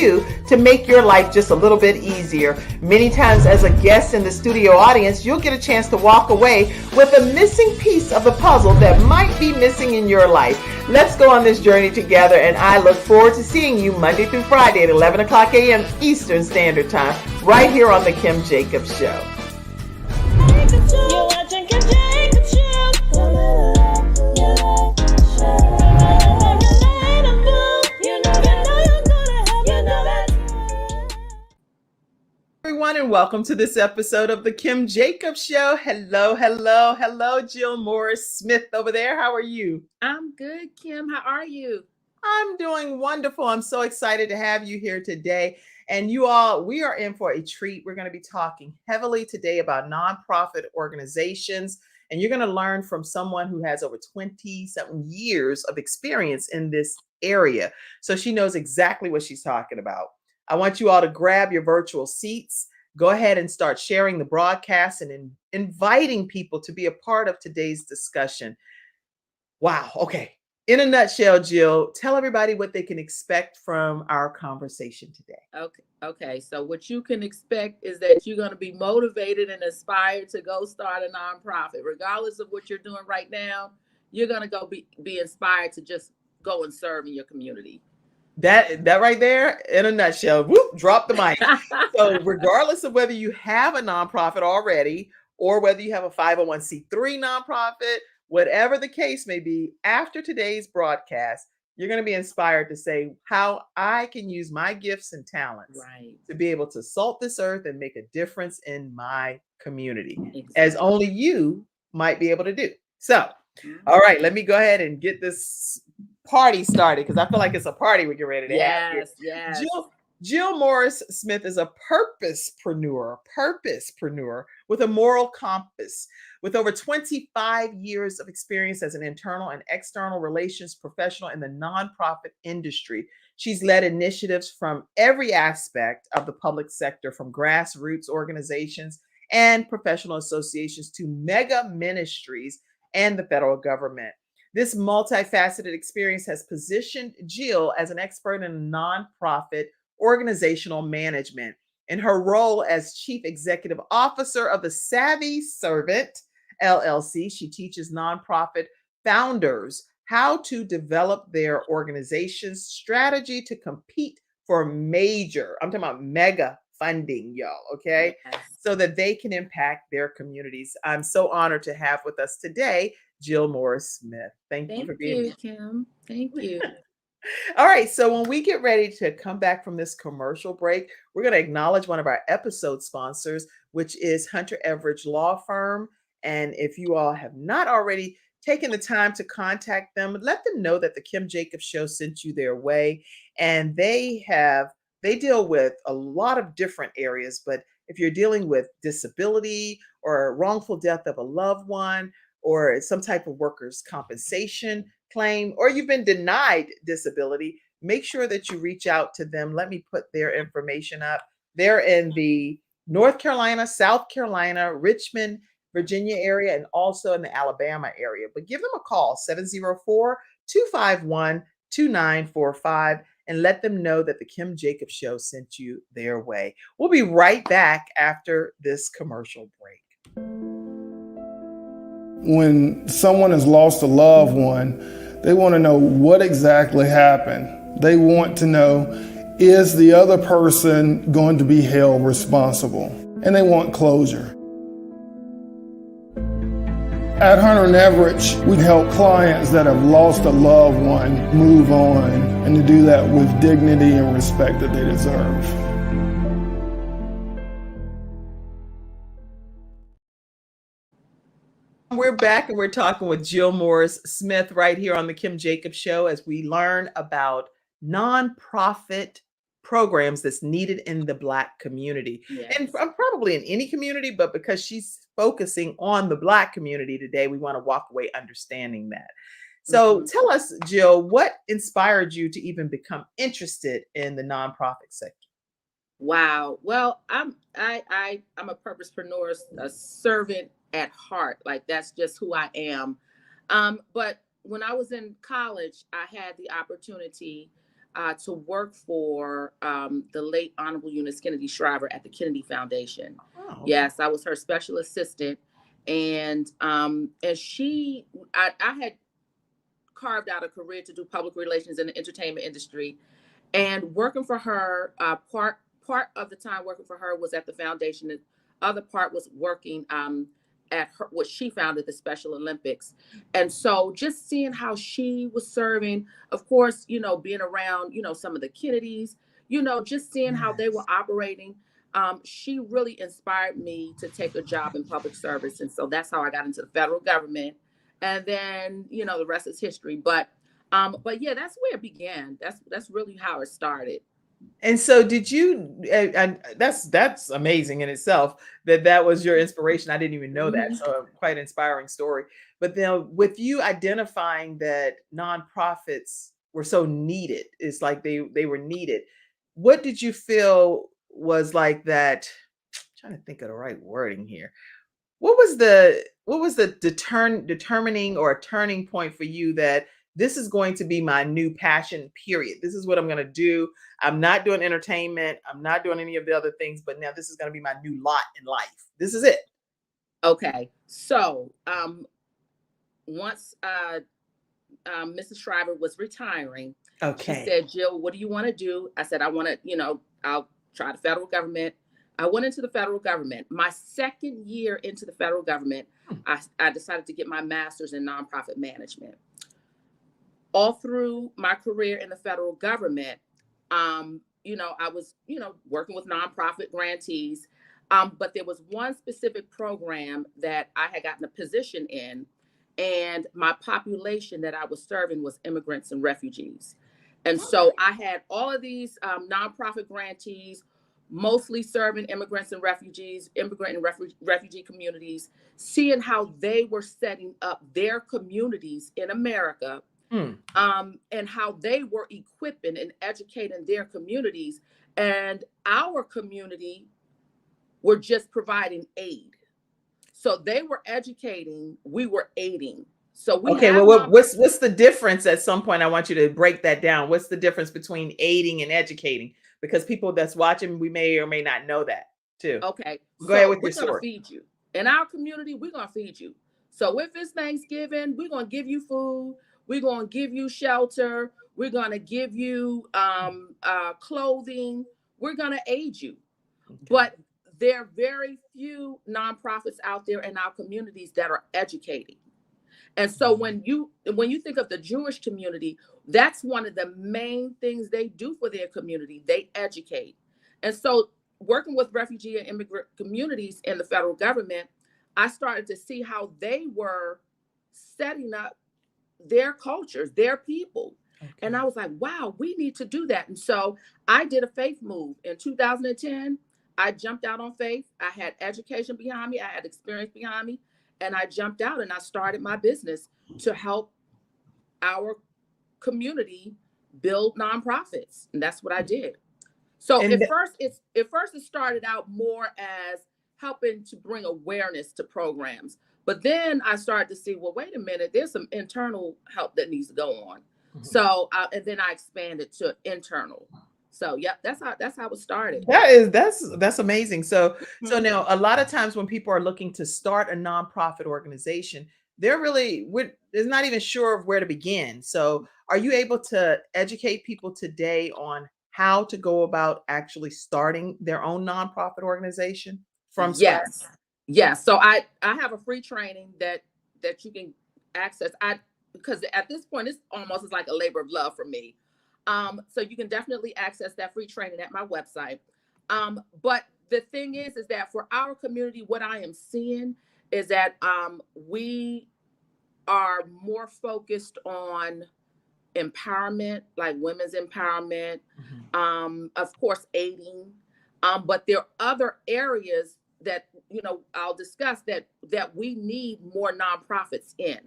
you to make your life just a little bit easier. Many times as a guest in the studio audience, you'll get a chance to walk away with a missing piece of the puzzle that might be missing in your life. Let's go on this journey together, and I look forward to seeing you Monday through Friday at 11 o'clock a.m. Eastern Standard Time, right here on The Kim Jacobs Show. You're watching Kim Jacobs Show. Everyone, and welcome to this episode of The Kim Jacobs Show. Hello, Jill Morris Smith over there. How are you? I'm good, Kim. How are you? I'm doing wonderful. I'm so excited to have you here today. And you all, we are in for a treat. We're going to be talking heavily today about nonprofit organizations. And you're going to learn from someone who has over 20-something years of experience in this area. So she knows exactly what she's talking about. I want you all to grab your virtual seats. Go ahead and start sharing the broadcast and inviting people to be a part of today's discussion. Wow. Okay. In a nutshell, Jill, tell everybody what they can expect from our conversation today. Okay. So what you can expect is that you're going to be motivated and inspired to go start a nonprofit. Regardless of what you're doing right now, you're going to go be inspired to just go and serve in your community. That right there, in a nutshell, whoop, drop the mic. So regardless of whether you have a nonprofit already or whether you have a 501c3 nonprofit, whatever the case may be, after today's broadcast, you're going to be inspired to say how I can use my gifts and talents to be able to salt this earth and make a difference in my community, as only you might be able to do. So, all right, let me go ahead and get this party started, because I feel like it's a party we get ready to have here. Yes. Jill Morris Smith is a purposepreneur with a moral compass, with over 25 years of experience as an internal and external relations professional in the nonprofit industry. She's led initiatives from every aspect of the public sector, from grassroots organizations and professional associations to mega ministries and the federal government. This multifaceted experience has positioned Jill as an expert in nonprofit organizational management. In her role as Chief Executive Officer of the Savvy Servant, LLC, she teaches nonprofit founders how to develop their organization's strategy to compete for major, I'm talking about mega funding, y'all, okay? Yes. So that they can impact their communities. I'm so honored to have with us today Jill Morris Smith. Thank you for being here, Kim. Thank you. All right. So when we get ready to come back from this commercial break, we're going to acknowledge one of our episode sponsors, which is Hunter Everidge Law Firm. And if you all have not already taken the time to contact them, let them know that the Kim Jacobs Show sent you their way. And they deal with a lot of different areas. But if you're dealing with disability or wrongful death of a loved one, or some type of workers' compensation claim, or you've been denied disability, make sure that you reach out to them. Let me put their information up. They're in the North Carolina, South Carolina, Richmond, Virginia area, and also in the Alabama area. But give them a call, 704-251-2945, and let them know that the Kim Jacobs Show sent you their way. We'll be right back after this commercial break. When someone has lost a loved one, they want to know what exactly happened. They want to know, is the other person going to be held responsible? And they want closure. At Hunter and Everidge, we help clients that have lost a loved one move on, and to do that with dignity and respect that they deserve. We're back and we're talking with Jill Morris Smith right here on the Kim Jacobs Show as we learn about nonprofit programs that's needed in the Black community. Yes. And probably in any community, but because she's focusing on the Black community today, we want to walk away understanding that. So tell us, Jill, what inspired you to even become interested in the nonprofit sector? Wow. Well, I'm a purposepreneur, a servant at heart. Like, that's just who I am. But when I was in college, I had the opportunity to work for the late Honorable Eunice Kennedy Shriver at the Kennedy Foundation. Oh, okay. Yes, I was her special assistant, and she, I had carved out a career to do public relations in the entertainment industry, and working for her, part of the time working for her was at the foundation. The other part was working at her, what she founded, the Special Olympics. And so just seeing how she was serving, of course, being around, some of the Kennedys, just seeing how they were operating, she really inspired me to take a job in public service. And so that's how I got into the federal government. And then, the rest is history. But yeah, that's where it began. That's really how it started. And so did you, and that's amazing in itself that was your inspiration. I didn't even know that. So quite inspiring story. But then with you identifying that nonprofits were so needed, it's like they were needed. What did you feel was like that? I'm trying to think of the right wording here. What was the determining or a turning point for you that this is going to be my new passion, period? This is what I'm going to do. I'm not doing entertainment. I'm not doing any of the other things, but now this is going to be my new lot in life. This is it. Okay. So, once Mrs. Shriver was retiring, she said, "Jill, what do you want to do?" I said, "I want to, I'll try the federal government." I went into the federal government. My second year into the federal government, I decided to get my master's in nonprofit management. All through my career in the federal government, I was, working with nonprofit grantees. But there was one specific program that I had gotten a position in, and my population that I was serving was immigrants and refugees. And so I had all of these nonprofit grantees, mostly serving immigrants and refugees, immigrant and refugee communities, seeing how they were setting up their communities in America, and how they were equipping and educating their communities. And our community were just providing aid. So they were educating, we were aiding. So we what's the difference? At some point, I want you to break that down. What's the difference between aiding and educating? Because people that's watching, we may or may not know that too. Okay. Go ahead with your story. We're going to feed you. In our community, we're going to feed you. So if it's Thanksgiving, we're going to give you food. We're going to give you shelter. We're going to give you clothing. We're going to aid you. Okay. But there are very few nonprofits out there in our communities that are educating. And so when you think of the Jewish community, that's one of the main things they do for their community. They educate. And so working with refugee and immigrant communities in the federal government, I started to see how they were setting up their cultures, their people. Okay. And I was like, wow, we need to do that. And so I did a faith move in 2010. I jumped out on faith. I had education behind me. I had experience behind me. And I jumped out and I started my business to help our community build nonprofits. And that's what I did. So at first it started out more as helping to bring awareness to programs. But then I started to see, well, wait a minute, there's some internal help that needs to go on. Mm-hmm. So, and then I expanded to internal. So yeah, that's how it started. That's amazing. So now a lot of times when people are looking to start a nonprofit organization, they're not even sure of where to begin. So are you able to educate people today on how to go about actually starting their own nonprofit organization from scratch? Yes. So I have a free training that you can access. Because at this point it's almost like a labor of love for me. So you can definitely access that free training at my website. But the thing is that for our community, what I am seeing is that we are more focused on empowerment, like women's empowerment, of course, aiding. But there are other areas that, I'll discuss that we need more nonprofits in.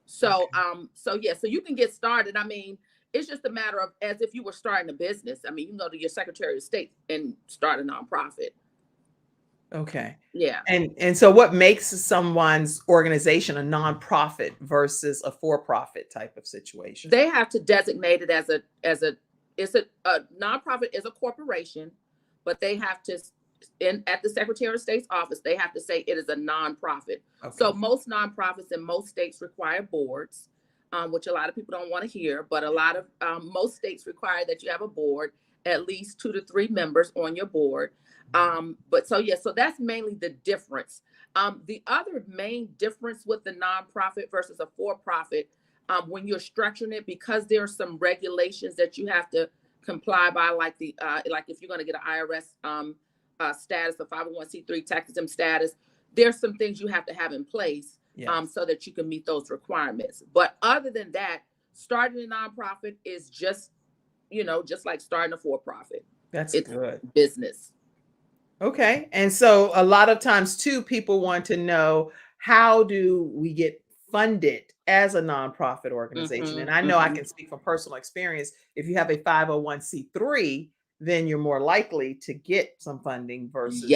So, so you can get started. I mean, it's just a matter of as if you were starting a business. I mean, you can go to your Secretary of State and start a nonprofit. Okay. Yeah. And so what makes someone's organization a nonprofit versus a for-profit type of situation? They have to designate it as a it's a nonprofit is a corporation, but they have to, at the Secretary of State's office, they have to say it is a nonprofit. Okay. So most nonprofits in most states require boards, which a lot of people don't want to hear, but most states require that you have a board, at least 2 to 3 members on your board. But so that's mainly the difference. The other main difference with the nonprofit versus a for-profit, when you're structuring it, because there are some regulations that you have to comply by, like like if you're going to get an IRS status, a 501c3 tax-exempt status, there's some things you have to have in place, yes, so that you can meet those requirements. But other than that, starting a nonprofit is just like starting a for-profit. It's good business. Okay. And so a lot of times too, people want to know, how do we get funded as a nonprofit organization? And I know I can speak from personal experience. If you have a 501c3, then you're more likely to get some funding versus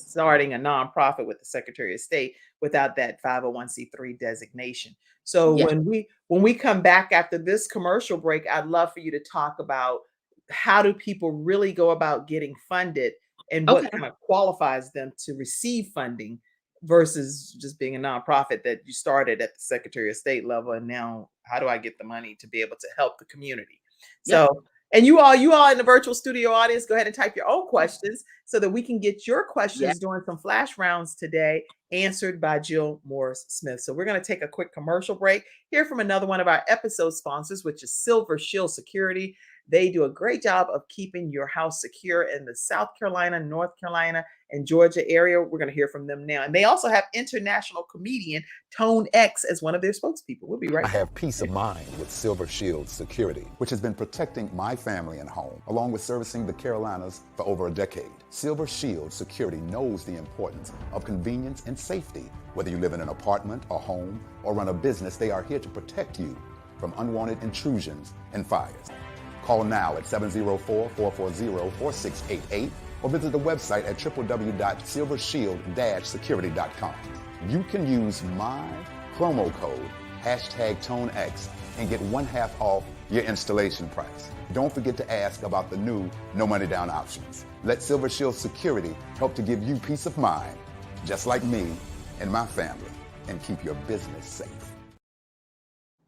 starting a nonprofit with the Secretary of State without that 501c3 designation. So when we come back after this commercial break, I'd love for you to talk about, how do people really go about getting funded, and what kind of qualifies them to receive funding versus just being a nonprofit that you started at the Secretary of State level, and now how do I get the money to be able to help the community? So, and you all in the virtual studio audience, go ahead and type your own questions so that we can get your questions during some flash rounds today answered by Jill Morris Smith. So we're going to take a quick commercial break, hear from another one of our episode sponsors, which is Silver Shield Security. They do a great job of keeping your house secure in the South Carolina, North Carolina, and Georgia area. We're going to hear from them now. And they also have international comedian Tone X as one of their spokespeople. We'll be right back. I have peace of mind with Silver Shield Security, which has been protecting my family and home, along with servicing the Carolinas for over a decade. Silver Shield Security knows the importance of convenience and safety. Whether you live in an apartment, a home, or run a business, they are here to protect you from unwanted intrusions and fires. Call now at 704-440-4688 or visit the website at www.silvershield-security.com. You can use my promo code #ToneX and get 1/2 off your installation price. Don't forget to ask about the new no money down options. Let Silver Shield Security help to give you peace of mind, just like me and my family, and keep your business safe.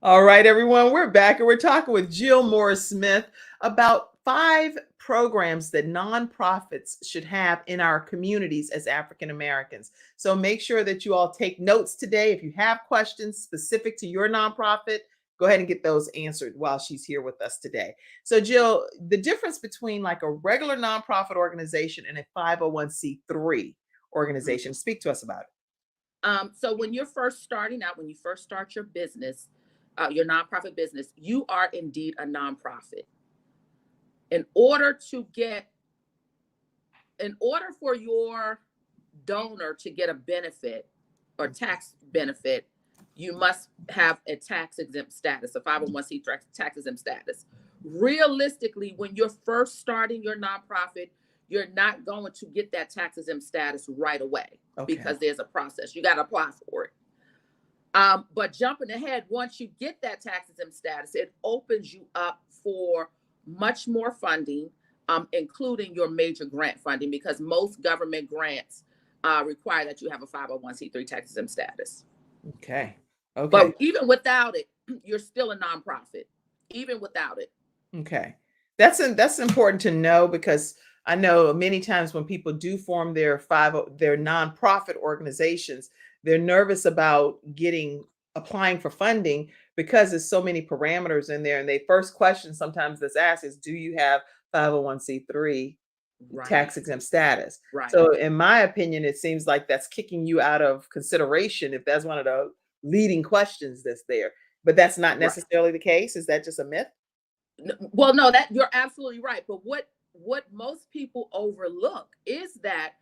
All right, everyone, we're back and we're talking with Jill Morris Smith about 5 programs that nonprofits should have in our communities as African Americans. So make sure that you all take notes today. If you have questions specific to your nonprofit, go ahead and get those answered while she's here with us today. So Jill, the difference between like a regular nonprofit organization and a 501c3 organization, speak to us about it. So when you're first starting out, when you first start your business, your nonprofit business, you are indeed a nonprofit. In order for your donor to get a benefit or tax benefit, you must have a tax exempt status, a 501c3 tax exempt status. Realistically, when you're first starting your nonprofit, you're not going to get that tax exempt status right away because there's a process. You got to apply for it. But jumping ahead, once you get that tax exempt status, it opens you up for much more funding, including your major grant funding, because most government grants require that you have a 501c3 tax exempt status. Okay. But even without it, you're still a nonprofit, even without it. Okay. That's important to know, because I know many times when people do form their nonprofit organizations, they're nervous about applying for funding because there's so many parameters in there. And the first question sometimes that's asked is, do you have 501c3 tax exempt status? Right. So in my opinion, it seems like that's kicking you out of consideration if that's one of the leading questions that's there. But that's not necessarily the case. Is that just a myth? Well, no, that you're absolutely right. But what most people overlook is that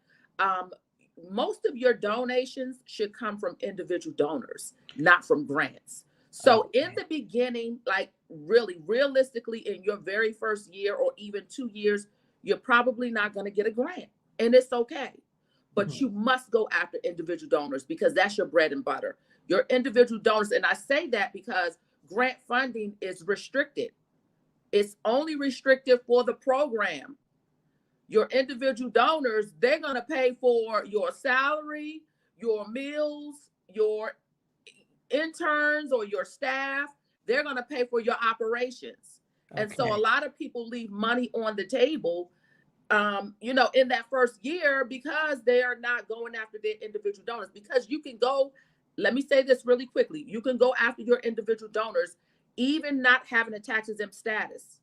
most of your donations should come from individual donors, not from grants. So in the beginning, like really realistically, in your very first year or even 2 years, you're probably not going to get a grant, and it's okay. But you must go after individual donors, because that's your bread and butter. Your individual donors, and I say that because grant funding is restricted. It's only restrictive for the program. Your individual donors, they're going to pay for your salary, your meals, your interns or your staff. They're going to pay for your operations. And so a lot of people leave money on the table, in that first year because they are not going after their individual donors. Because you can go, let me say this really quickly, you can go after your individual donors, even not having a tax-exempt status.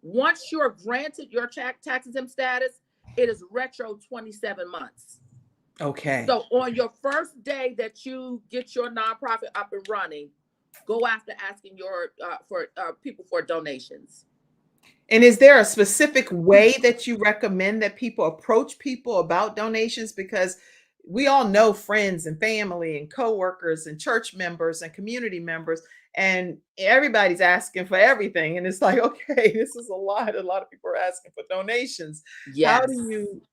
Once you're granted your tax-exempt status, it is retro 27 months. Okay. So on your first day that you get your nonprofit up and running, go after asking for people for donations. And is there a specific way that you recommend that people approach people about donations? Because we all know friends and family and coworkers and church members and community members, and everybody's asking for everything. And it's like, okay, this is a lot. A lot of people are asking for donations. Yes.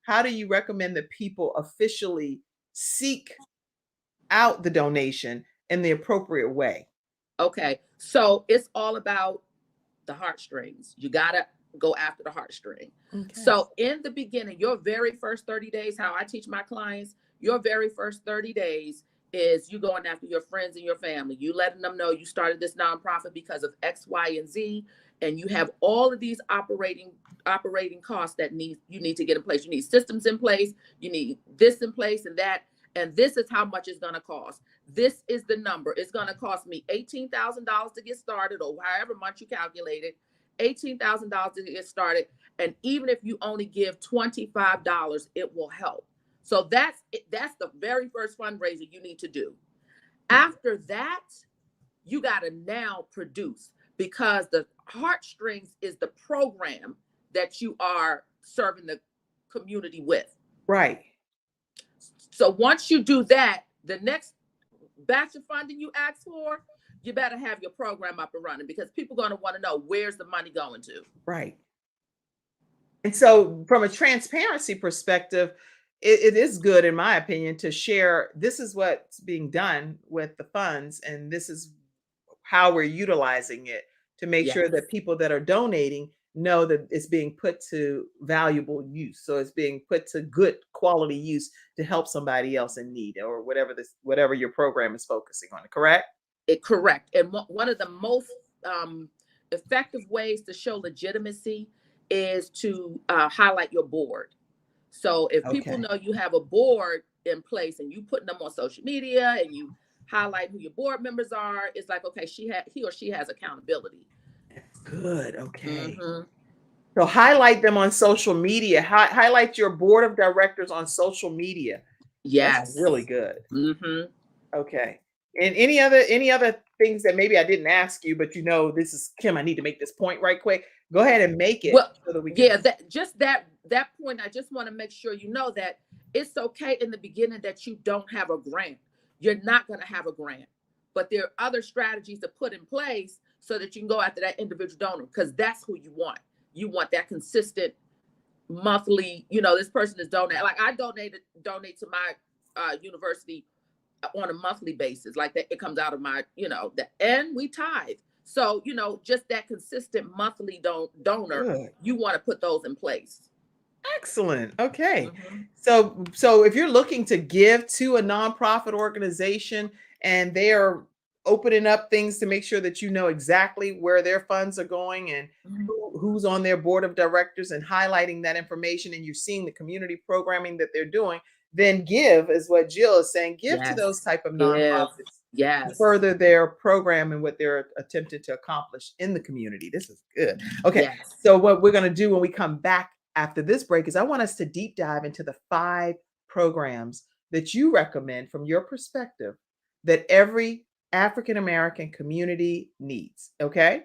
How do you recommend that people officially seek out the donation in the appropriate way? Okay, so it's all about the heartstrings. You gotta go after the heartstring. Okay. So in the beginning, your very first 30 days, how I teach my clients, your very first 30 days is you going after your friends and your family. You letting them know you started this nonprofit because of X, Y, and Z, and you have all of these operating costs that you need to get in place. You need systems in place. You need this in place and that. And this is how much it's going to cost. This is the number. It's going to cost me $18,000 to get started, or however much you calculate it, $18,000 to get started. And even if you only give $25, it will help. So that's the very first fundraiser you need to do. After that, you got to now produce, because the heartstrings is the program that you are serving the community with. Right. So once you do that, the next batch of funding you ask for, you better have your program up and running, because people are going to want to know, where's the money going to? Right. And so from a transparency perspective, it is good, in my opinion, to share, this is what's being done with the funds, and this is how we're utilizing it, to make sure that people that are donating know that it's being put to valuable use. So it's being put to good quality use to help somebody else in need, or whatever your program is focusing on. Correct? Correct. And one of the most effective ways to show legitimacy is to highlight your board. So if people know you have a board in place and you putting them on social media and you highlight who your board members are, it's like, okay, he or she has accountability. That's good. Okay. Mm-hmm. So highlight them on social media. Highlight your board of directors on social media. Yes. That's really good. Mm-hmm. Okay. And any other things that maybe I didn't ask you, but this is Kim, I need to make this point right quick. Go ahead and make it. Well, so that we can... that point, I just want to make sure you know that it's okay in the beginning that you don't have a grant. You're not going to have a grant, but there are other strategies to put in place so that you can go after that individual donor, because that's who you want. You want that consistent monthly, this person is donating. Like I donate to my university on a monthly basis, like that. It comes out of my, and we tithe. So, just that consistent monthly donor, good. You want to put those in place. Excellent. Okay. Mm-hmm. So if you're looking to give to a nonprofit organization and they are opening up things to make sure that you know exactly where their funds are going and who's on their board of directors, and highlighting that information, and you're seeing the community programming that they're doing, then give, is what Jill is saying. Give to those type of nonprofits. Yes. Further their program and what they're attempting to accomplish in the community. This is good. Okay. Yes. So what we're going to do when we come back after this break is I want us to deep dive into the 5 programs that you recommend from your perspective that every African-American community needs. Okay.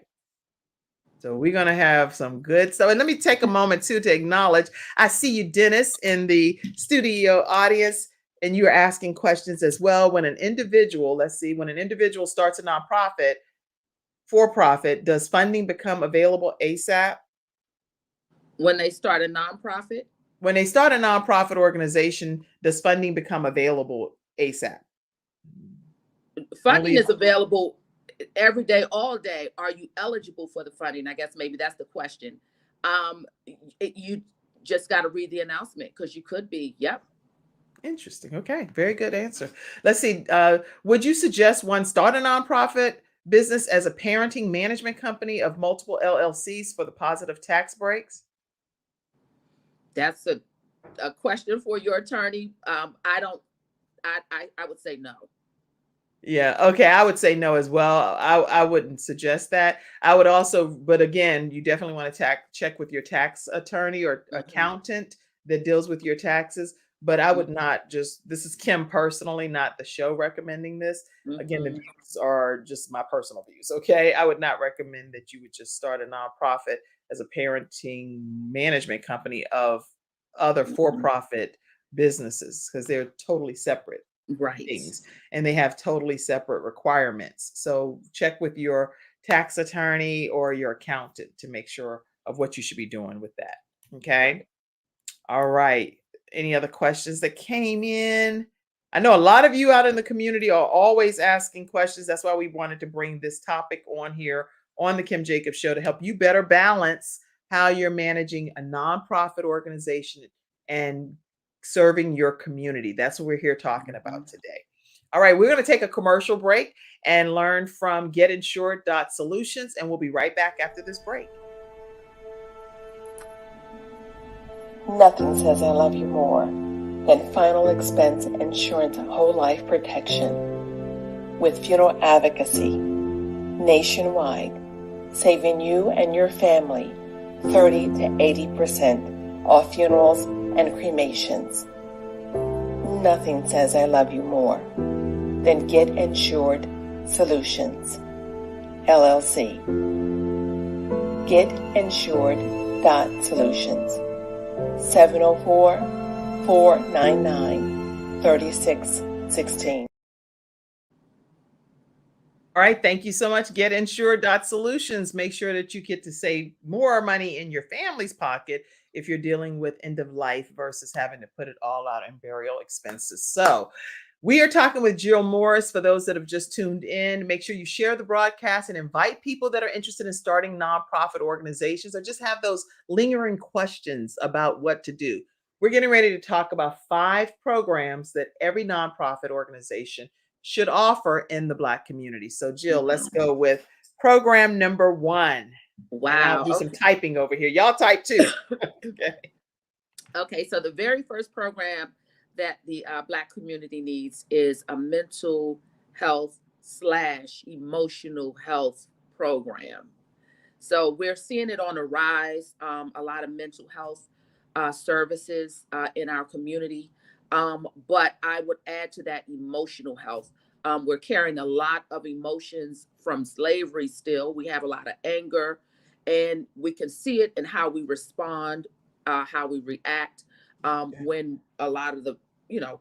So we're going to have some good stuff. And let me take a moment too to acknowledge, I see you, Dennis, in the studio audience, and you're asking questions as well. When an individual starts a nonprofit, for profit, does funding become available ASAP? When they start a nonprofit? When they start a nonprofit organization, does funding become available ASAP? Funding is available every day, all day, are you eligible for the funding? I guess maybe that's the question. You just got to read the announcement because you could be. Yep. Interesting. Okay. Very good answer. Let's see. Would you suggest one start a nonprofit business as a parenting management company of multiple LLCs for the positive tax breaks? That's a question for your attorney. I would say no. Yeah. Okay. I would say no as well. I wouldn't suggest that. I would also, but again, you definitely want to check with your tax attorney or accountant that deals with your taxes. But I would not just, this is Kim personally, not the show recommending this. Again, the views are just my personal views. Okay. I would not recommend that you would just start a nonprofit as a parenting management company of other for-profit businesses because they're totally separate Right. things and they have totally separate requirements. So check with your tax attorney or your accountant to make sure of what you should be doing with that. Okay. All right. Any other questions that came in? I know a lot of you out in the community are always asking questions. That's why we wanted to bring this topic on here on the Kim Jacobs Show to help you better balance how you're managing a nonprofit organization and serving your community. That's what we're here talking about today. All right, we're going to take a commercial break and learn from getinsured.solutions, and we'll be right back after this break. Nothing says I love you more than final expense insurance whole life protection. With funeral advocacy nationwide, saving you and your family 30 to 80% off funerals and cremations. Nothing says I love you more than Get Insured Solutions, LLC. GetInsured.Solutions, 704-499-3616. All right, thank you so much. GetInsured.Solutions. Make sure that you get to save more money in your family's pocket if you're dealing with end of life versus having to put it all out in burial expenses. So we are talking with Jill Morris. For those that have just tuned in, make sure you share the broadcast and invite people that are interested in starting nonprofit organizations or just have those lingering questions about what to do. We're getting ready to talk about 5 programs that every nonprofit organization should offer in the Black community. So Jill, let's go with program number 1. Wow. And I'll do some typing over here. Y'all type too. Okay. Okay. So the very first program that the Black community needs is a mental health / emotional health program. So we're seeing it on the rise. A lot of mental health services in our community. But I would add to that emotional health. We're carrying a lot of emotions from slavery still. We have a lot of anger, and we can see it in how we respond, how we react when a lot of the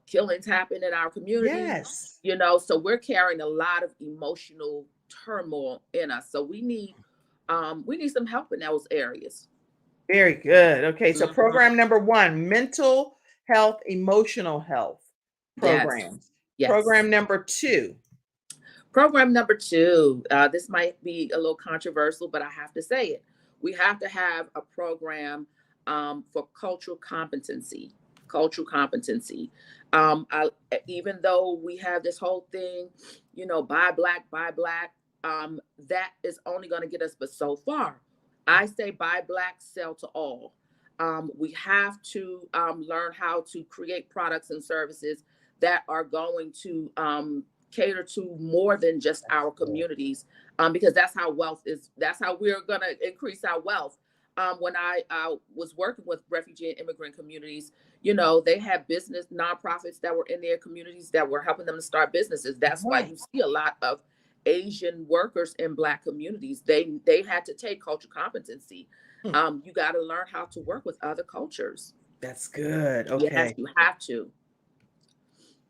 killings happen in our community. Yes. So we're carrying a lot of emotional turmoil in us. So we need some help in those areas. Very good. Okay, so program number 1, mental health, emotional health programs. Yes. Program number 2. Program number 2, this might be a little controversial, but I have to say it. We have to have a program for cultural competency. Even though we have this whole thing, buy black, that is only going to get us but so far. I say buy black, sell to all. We have to learn how to create products and services that are going to cater to more than just our communities, because that's how we're going to increase our wealth. When I was working with refugee and immigrant communities, they had business nonprofits that were in their communities that were helping them to start businesses. That's why you see a lot of Asian workers in Black communities. They had to take cultural competency. You got to learn how to work with other cultures. That's good. Okay. Yes, you have to.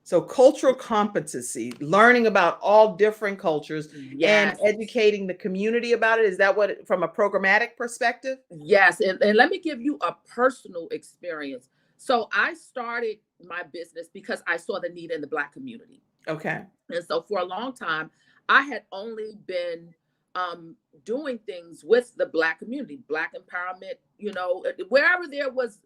So cultural competency, learning about all different cultures and educating the community about it. Is that what, from a programmatic perspective? Yes. And let me give you a personal experience. So I started my business because I saw the need in the Black community. Okay. And so for a long time, I had only been doing things with the Black community, Black empowerment, you know, wherever there was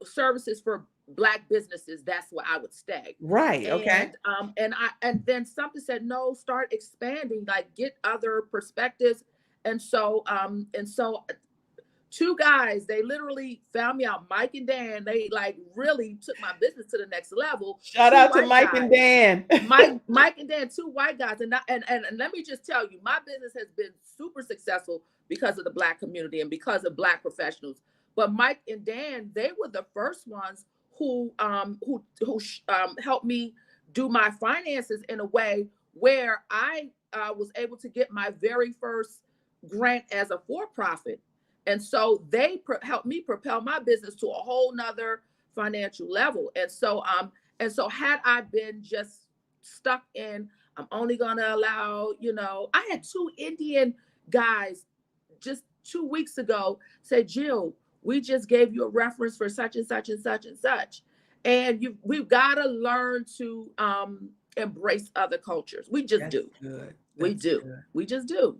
services for Black businesses, that's where I would stay. Right. Okay. And then something said, no, start expanding, like get other perspectives. And so two guys, they literally found me out, Mike and Dan. They like really took my business to the next level. Shout Two out to white Mike guys. and Dan. Mike and Dan, two white guys. And let me just tell you, my business has been super successful because of the Black community and because of Black professionals. But Mike and Dan, they were the first ones who helped me do my finances in a way where I was able to get my very first grant as a for-profit. And so they helped me propel my business to a whole nother financial level. And so had I been just stuck in, I'm only going to allow, you know, I had two Indian guys just 2 weeks ago say, Jill, we just gave you a reference for such and such and such and such. And we've got to learn to embrace other cultures. We just do. Good. We do. Good. We just do.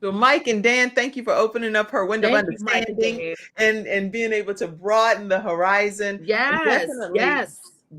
So Mike and Dan, thank you for opening up her window of Thank you, Mike understanding and being able to broaden the horizon. Yes,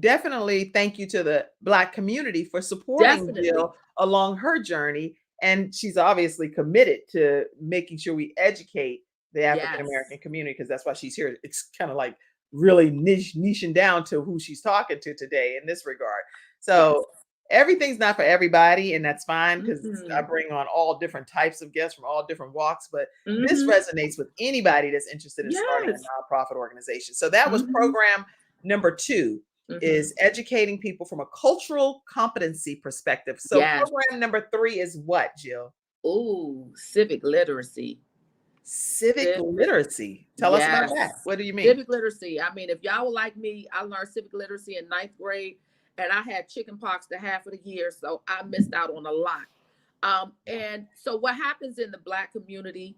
Definitely thank you to the Black community for supporting Jill along her journey. And she's obviously committed to making sure we educate the African American community, because that's why she's here. It's kind of like really niching down to who she's talking to today in this regard. So everything's not for everybody, and that's fine, because I bring on all different types of guests from all different walks, but this resonates with anybody that's interested in starting a nonprofit organization. So that was program number 2, is educating people from a cultural competency perspective. So program number 3 is what, Jill? Oh, civic literacy. Civic literacy. Tell us about that. What do you mean? Civic literacy. I mean, if y'all were like me, I learned civic literacy in 9th grade. And I had chicken pox the half of the year, so I missed out on a lot. And so what happens in the Black community,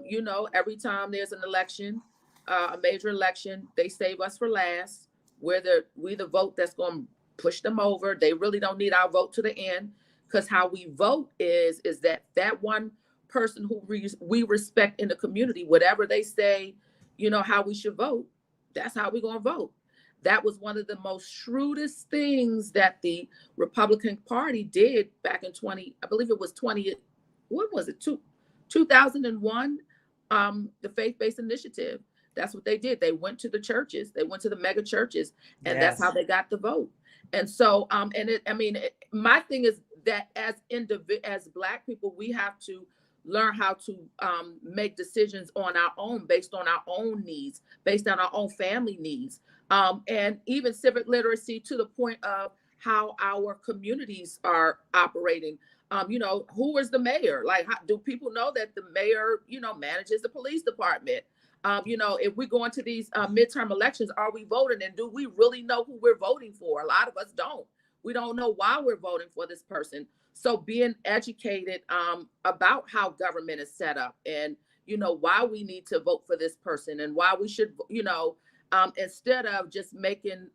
you know, every time there's an election, a major election, they save us for last. We the vote that's going to push them over. They really don't need our vote to the end, because how we vote is that one person who we respect in the community, whatever they say, you know, how we should vote, that's how we're going to vote. That was one of the most shrewdest things that the Republican Party did back in 2001, the faith-based initiative. That's what they did. They went to the churches, they went to the mega churches, and that's how they got the vote. And so, my thing is that as Black people, we have to learn how to make decisions on our own, based on our own needs, based on our own family needs. And even civic literacy to the point of how our communities are operating. You know, who is the mayor? Like, do people know that the mayor, you know, manages the police department? You know, if we go into these midterm elections, are we voting, and do we really know who we're voting for? A lot of us don't. We don't know why we're voting for this person. So being educated about how government is set up, and, you know, why we need to vote for this person, and why we should, you know, instead of just making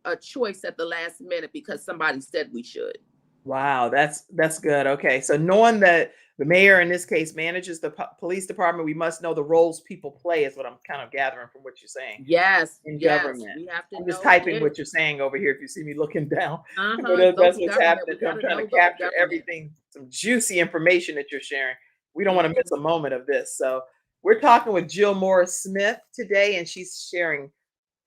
a choice at the last minute because somebody said we should. Wow, that's good. Okay, so knowing that the mayor in this case manages the police department, we must know the roles people play, is what I'm kind of gathering from what you're saying. Yes, in government. We have to. I'm just typing what you're saying over here. If you see me looking down, that's what's happening. I'm trying to capture everything, some juicy information that you're sharing. We don't want to miss a moment of this. So we're talking with Jill Morris Smith today, and she's sharing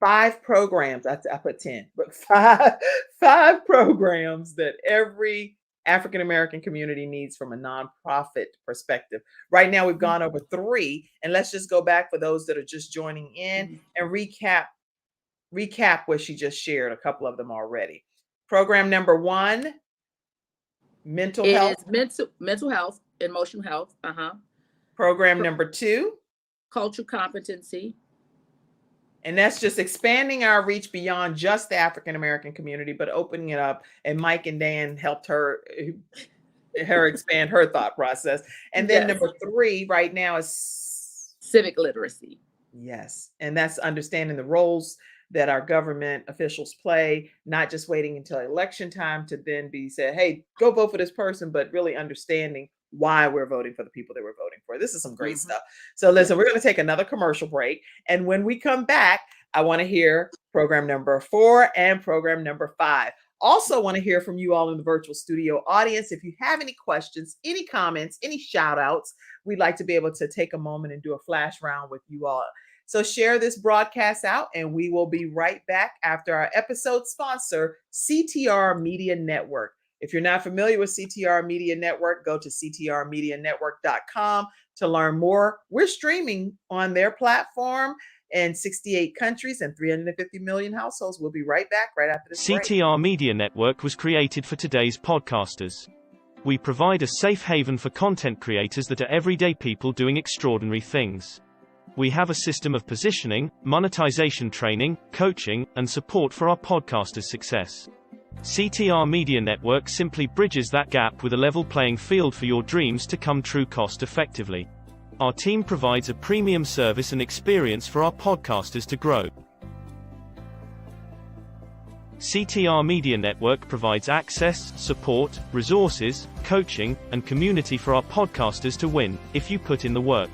5 programs. I put 10, but five programs that every African American community needs from a nonprofit perspective. Right now, we've gone over 3, and let's just go back for those that are just joining in and recap what she just shared. A couple of them already. Program number 1, mental health. Mental health, emotional health. Program number 2, cultural competency. And that's just expanding our reach beyond just the African American community, but opening it up. And Mike and Dan helped her expand her thought process. And then number 3 right now is civic literacy. Yes. And that's understanding the roles that our government officials play, not just waiting until election time to then be said, hey, go vote for this person, but really understanding why we're voting for the people that we're voting for. This is some great stuff. So listen, we're going to take another commercial break. And when we come back, I want to hear program number 4 and program number 5. Also want to hear from you all in the virtual studio audience. If you have any questions, any comments, any shout outs, we'd like to be able to take a moment and do a flash round with you all. So share this broadcast out, and we will be right back after our episode sponsor, CTR Media Network. If you're not familiar with CTR Media Network, go to ctrmedianetwork.com to learn more. We're streaming on their platform in 68 countries and 350 million households. We'll be right back right after this break. CTR Media Network was created for today's podcasters. We provide a safe haven for content creators that are everyday people doing extraordinary things. We have a system of positioning, monetization training, coaching, and support for our podcasters' success. CTR Media Network simply bridges that gap with a level playing field for your dreams to come true cost effectively. Our team provides a premium service and experience for our podcasters to grow. CTR Media Network provides access, support, resources, coaching, and community for our podcasters to win, if you put in the work.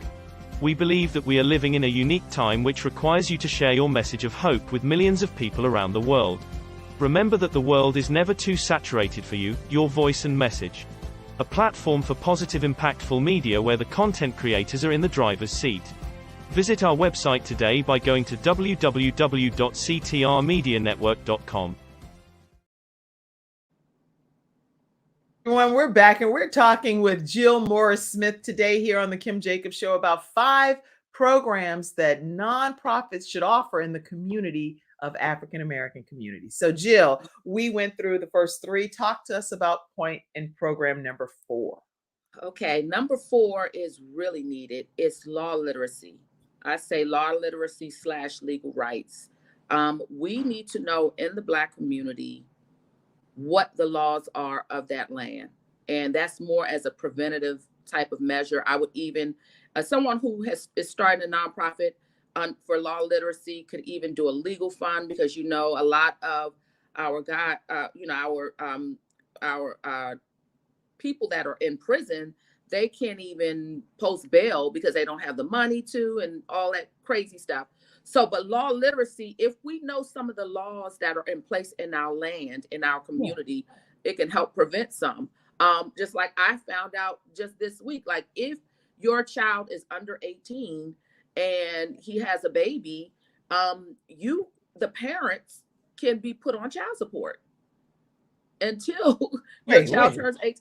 We believe that we are living in a unique time which requires you to share your message of hope with millions of people around the world. Remember that the world is never too saturated for you, your voice and message. A platform for positive impactful media where the content creators are in the driver's seat. Visit our website today by going to www.ctrmedianetwork.com. Everyone, we're back and we're talking with Jill Morris-Smith today here on the Kim Jacobs Show about 5 programs that nonprofits should offer in the community of African American communities. So Jill, we went through the first 3. Talk to us about point in program number 4. Okay, number 4 is really needed. It's law literacy. I say law literacy / legal rights. We need to know in the Black community what the laws are of that land. And that's more as a preventative type of measure. I would even, someone who is starting a nonprofit for law literacy could even do a legal fund, because, you know, a lot of our people that are in prison, they can't even post bail because they don't have the money to, and all that crazy stuff. So, but law literacy, if we know some of the laws that are in place in our land, in our community, it can help prevent some. Just like I found out just this week, like if your child is under 18 and he has a baby, the parents can be put on child support until your child turns 18.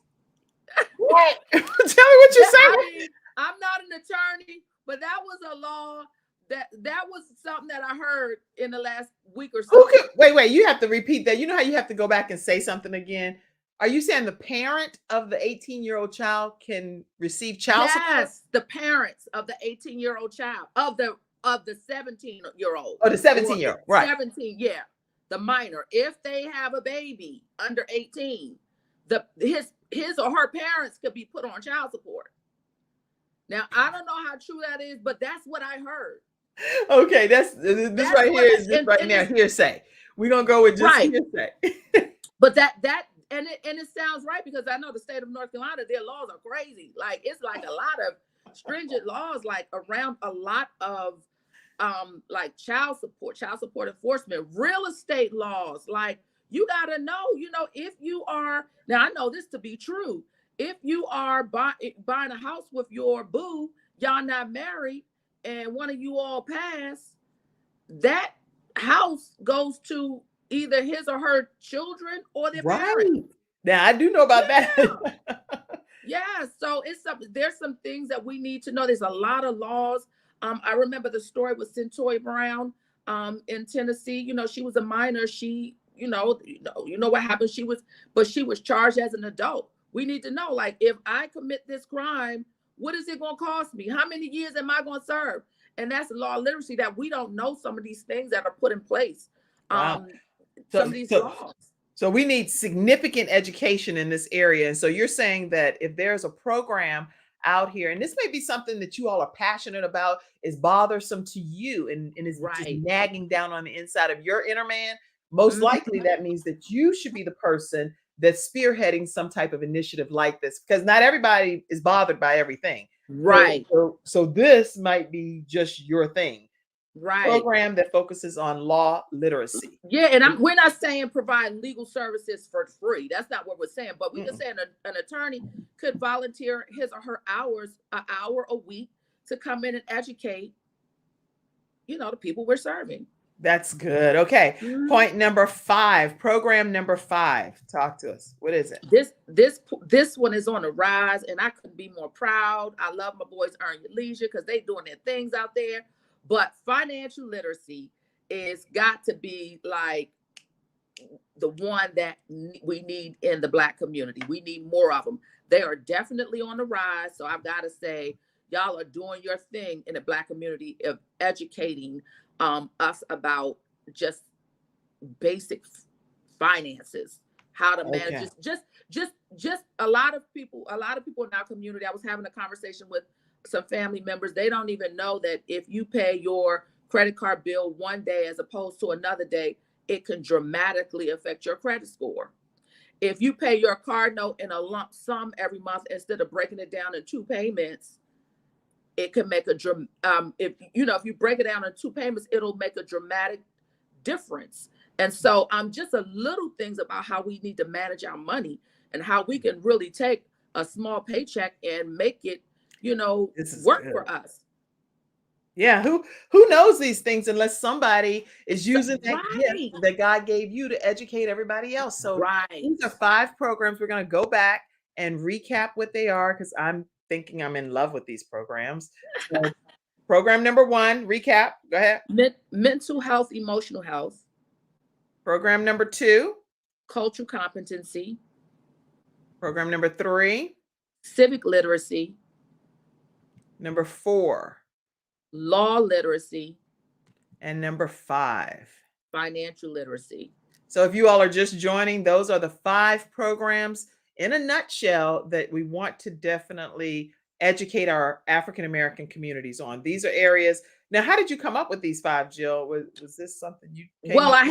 What? Tell me what you're saying. I mean, I'm not an attorney, but that was a law that was something that I heard in the last week or so. Okay, wait, you have to repeat that. You know how you have to go back and say something again? Are you saying the parent of the 18-year-old child can receive child support? Yes, the parents of the 18-year-old child, of the 17-year-old. Oh, the 17-year-old, right. 17, yeah. The minor. If they have a baby under 18, his or her parents could be put on child support. Now, I don't know how true that is, but that's what I heard. Okay, that's right here is just right now hearsay. We're gonna go with just hearsay. But that and it sounds right, because I know the state of North Carolina, their laws are crazy. Like it's like a lot of stringent laws, like around a lot of like child support enforcement, real estate laws. Like you gotta know, if you are, now I know this to be true. If you are buying a house with your boo, y'all not married, and one of you all pass, that house goes to either his or her children or their parents. Now I do know about that. Yeah, so there's some things that we need to know. There's a lot of laws. I remember the story with Centoy Brown in Tennessee. She was a minor. She, you know what happened. She was charged as an adult. We need to know, like, if I commit this crime, what is it going to cost me? How many years am I going to serve? And that's law literacy, that we don't know some of these things that are put in place. Wow. Some of these laws. So we need significant education in this area. And so you're saying that if there's a program out here, and this may be something that you all are passionate about, is bothersome to you, and is just Right. nagging down on the inside of your inner man, most Mhm. likely that means that you should be the person that's spearheading some type of initiative like this, because not everybody is bothered by everything. Right. So this might be just your thing. Right. Program that focuses on law literacy. Yeah, and we're not saying provide legal services for free. That's not what we're saying. But we can say an attorney could volunteer his or her an hour a week to come in and educate, the people we're serving. That's good. Okay. Mhm. Point number 5, program number 5. Talk to us. What is it? This one is on the rise, and I couldn't be more proud. I love my boys Earn Your Leisure because they doing their things out there. But financial literacy is got to be like the one that we need in the Black community. We need more of them. They are definitely on the rise. So I've got to say, y'all are doing your thing in the Black community of educating us about just basic finances, how to manage just a lot of people in our community. I was having a conversation with some family members. They don't even know that if you pay your credit card bill one day as opposed to another day, it can dramatically affect your credit score. If you pay your card note in a lump sum every month instead of breaking it down in 2 payments, it can make if you break it down in 2 payments, it'll make a dramatic difference. And so just a little things about how we need to manage our money and how we can really take a small paycheck and make it, work for us. Yeah, who knows these things unless somebody is using that Right. gift that God gave you to educate everybody else. So Right. these are 5 programs. We're going to go back and recap what they are, because I'm thinking I'm in love with these programs. So, program number 1, recap. Go ahead. Mental health, emotional health. Program number 2. Cultural competency. Program number 3. Civic literacy. Number 4. Law literacy. And number 5. Financial literacy. So if you all are just joining, those are the 5 programs in a nutshell that we want to definitely educate our African American communities on. These are areas. Now, how did you come up with these 5, Jill? Was this something you came Well, up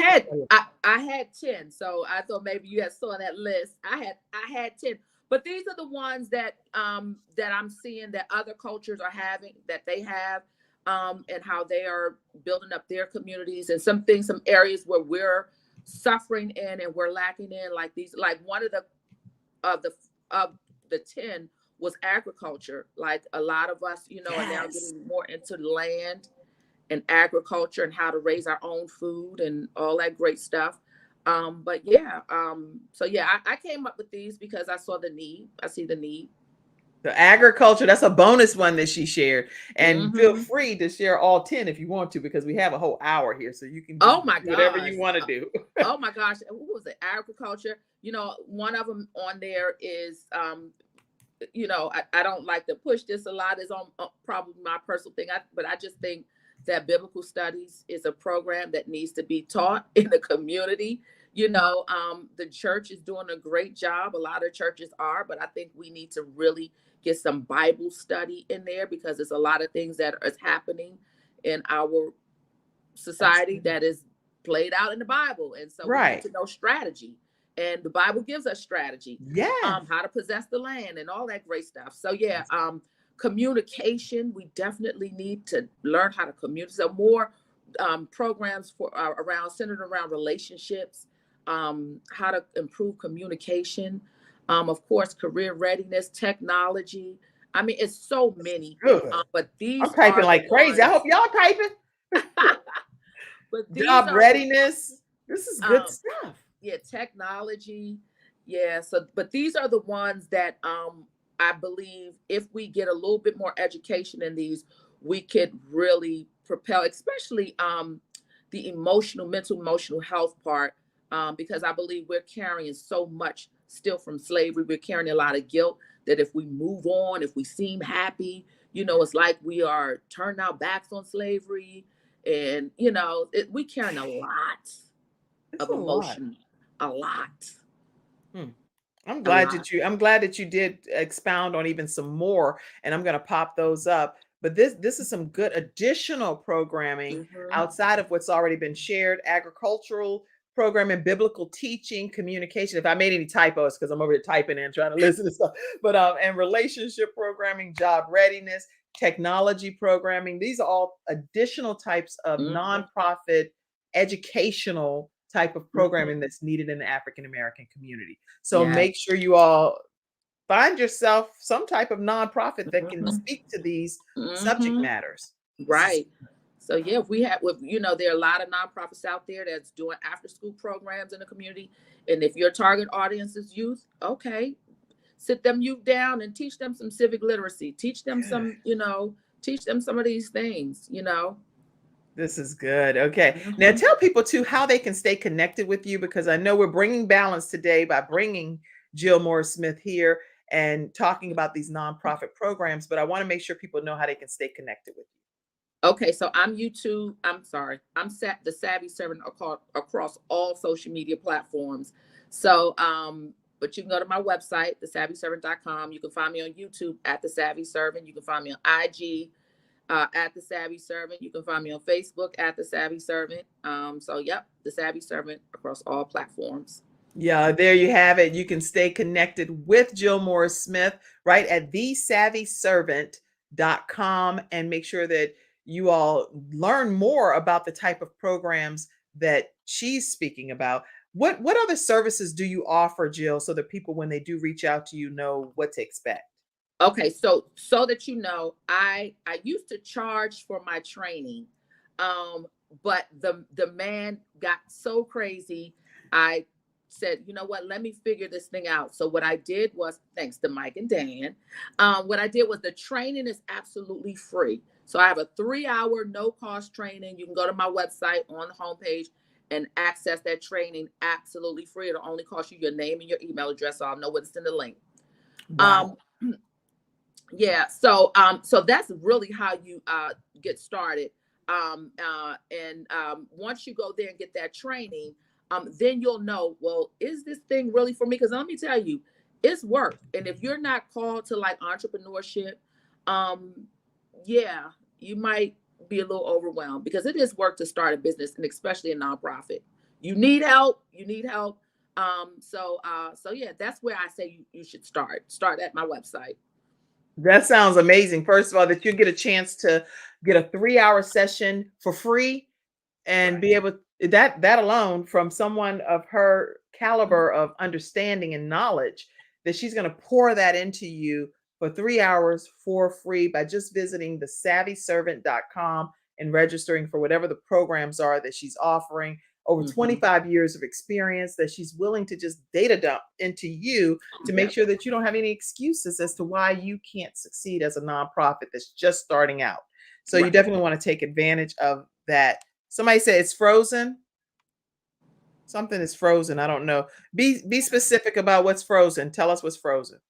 I had 10, so I thought maybe you had saw that list. I had 10, but these are the ones that that I'm seeing that other cultures are having, that they have, and how they are building up their communities, and some areas where we're suffering in and we're lacking in, like one of the 10 was agriculture. Like a lot of us, are now getting more into land and agriculture and how to raise our own food and all that great stuff. But yeah, I came up with these because I saw the need. I see the need. The agriculture, that's a bonus one that she shared. And feel Mhm. free to share all 10 if you want to, because we have a whole hour here. So you can Oh my do whatever gosh. you want to do. Oh my gosh. What was it? Agriculture. One of them on there is, I don't like to push this a lot. It's on probably my personal thing. But I just think that biblical studies is a program that needs to be taught in the community. The church is doing a great job. A lot of churches are, but I think we need to really get some Bible study in there, because there's a lot of things that is happening in our society that is played out in the Bible. And so we need to know strategy. And the Bible gives us strategy. Yeah. How to possess the land and all that great stuff. So yeah, communication, we definitely need to learn how to communicate. So more programs centered around relationships, how to improve communication, of course, career readiness, technology. I mean, it's so many. But these I'm typing like crazy. I hope y'all typing. But these job readiness. This is good stuff. Yeah, technology. Yeah. So, but these are the ones that I believe if we get a little bit more education in these, we could really propel, especially the mental emotional health part, because I believe we're carrying so much still from slavery. We're carrying a lot of guilt that if we move on, if we seem happy, it's like we are turning our backs on slavery. And, we carrying a lot of emotion. A lot. I'm a glad lot. that you did expound on even some more, and I'm going to pop those up. But this is some good additional programming Mhm. outside of what's already been shared: agricultural programming, biblical teaching, communication. If I made any typos, because I'm over here typing and trying to listen to stuff, but and relationship programming, job readiness, technology programming. These are all additional types of Mhm. nonprofit educational type of Mhm. programming that's needed in the African American community. So Yeah. make sure you all find yourself some type of nonprofit that can Mhm. speak to these subject Mhm. matters. This is Right. So yeah, we have with there are a lot of nonprofits out there that's doing after school programs in the community. And if your target audience is youth, okay, sit them youth down and teach them some civic literacy. Teach them good. some, teach them some of these things. This is good. Okay. Now Mhm. tell people too how they can stay connected with you, because I know we're bringing balance today by bringing Jill Morris Smith here and talking about these nonprofit programs, but I want to make sure people know how they can stay connected with Okay, so I'm the Savvy Servant across all social media platforms. So, but you can go to my website, thesavvyservant.com. You can find me on YouTube at The Savvy Servant. You can find me on IG at The Savvy Servant. You can find me on Facebook at The Savvy Servant. So, yep, The Savvy Servant across all platforms. Yeah, there you have it. You can stay connected with Jill Morris Smith right at thesavvyservant.com and make sure that you all learn more about the type of programs that she's speaking about. What other services do you offer, Jill, so that people when they do reach out to you know what to expect? Okay, so that I used to charge for my training, but the man got so crazy. I said, you know what? Let me figure this thing out. So what I did was, thanks to Mike and Dan, what I did was the training is absolutely free. So I have a 3-hour no cost training. You can go to my website on the homepage and access that training absolutely free. It'll only cost you your name and your email address. So I'll know what's in the link. Wow. Um, Yeah, so that's really how you get started. And once you go there and get that training, then you'll know, well, is this thing really for me? Because let me tell you, it's work. And if you're not called to like entrepreneurship, um, yeah, you might be a little overwhelmed because it is work to start a business, and especially a nonprofit. You need help. You need help. So yeah, that's where I say you should start. Start at my website. That sounds amazing. First of all, that you get a chance to get a 3-hour session for free and Right. be able that alone from someone of her Mhm. caliber of understanding and knowledge, that she's going to pour that into you for 3 hours for free by just visiting thesavvyservant.com and registering for whatever the programs are that she's offering. Over Mhm. 25 years of experience that she's willing to just data dump into you to make Yep. sure that you don't have any excuses as to why you can't succeed as a nonprofit that's just starting out. So you Right. definitely want to take advantage of that. Somebody said it's frozen. Something is frozen. I don't know. Be specific about what's frozen. Tell us what's frozen.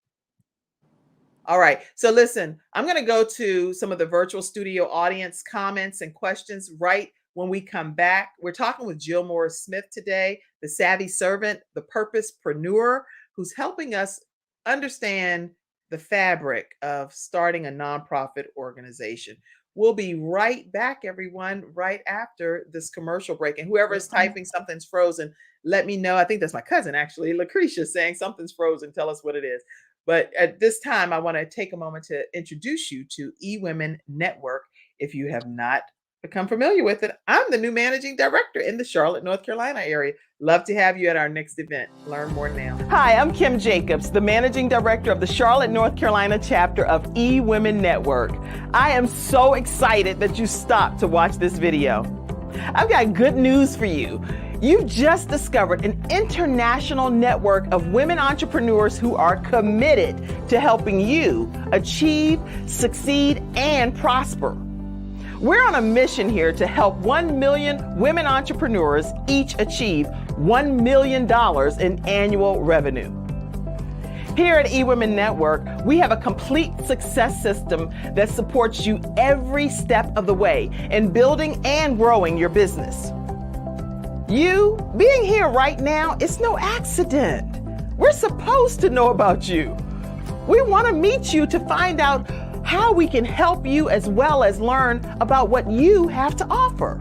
All right. So listen, I'm going to go to some of the virtual studio audience comments and questions right when we come back. We're talking with Jill Morris Smith today, the savvy servant, the purposepreneur, who's helping us understand the fabric of starting a nonprofit organization. We'll be right back, everyone, right after this commercial break. And whoever is Mhm. typing something's frozen, let me know. I think that's my cousin, actually, Lucretia, saying something's frozen. Tell us what it is. But at this time, I want to take a moment to introduce you to eWomen Network. If you have not become familiar with it, I'm the new managing director in the Charlotte, North Carolina area. Love to have you at our next event. Learn more now. Hi, I'm Kim Jacobs, the managing director of the Charlotte, North Carolina chapter of eWomen Network. I am so excited that you stopped to watch this video. I've got good news for you. You've just discovered an international network of women entrepreneurs who are committed to helping you achieve, succeed, and prosper. We're on a mission here to help 1 million women entrepreneurs each achieve $1 million in annual revenue. Here at eWomen Network, we have a complete success system that supports you every step of the way in building and growing your business. You being here right now is no accident. We're supposed to know about you. We want to meet you to find out how we can help you as well as learn about what you have to offer.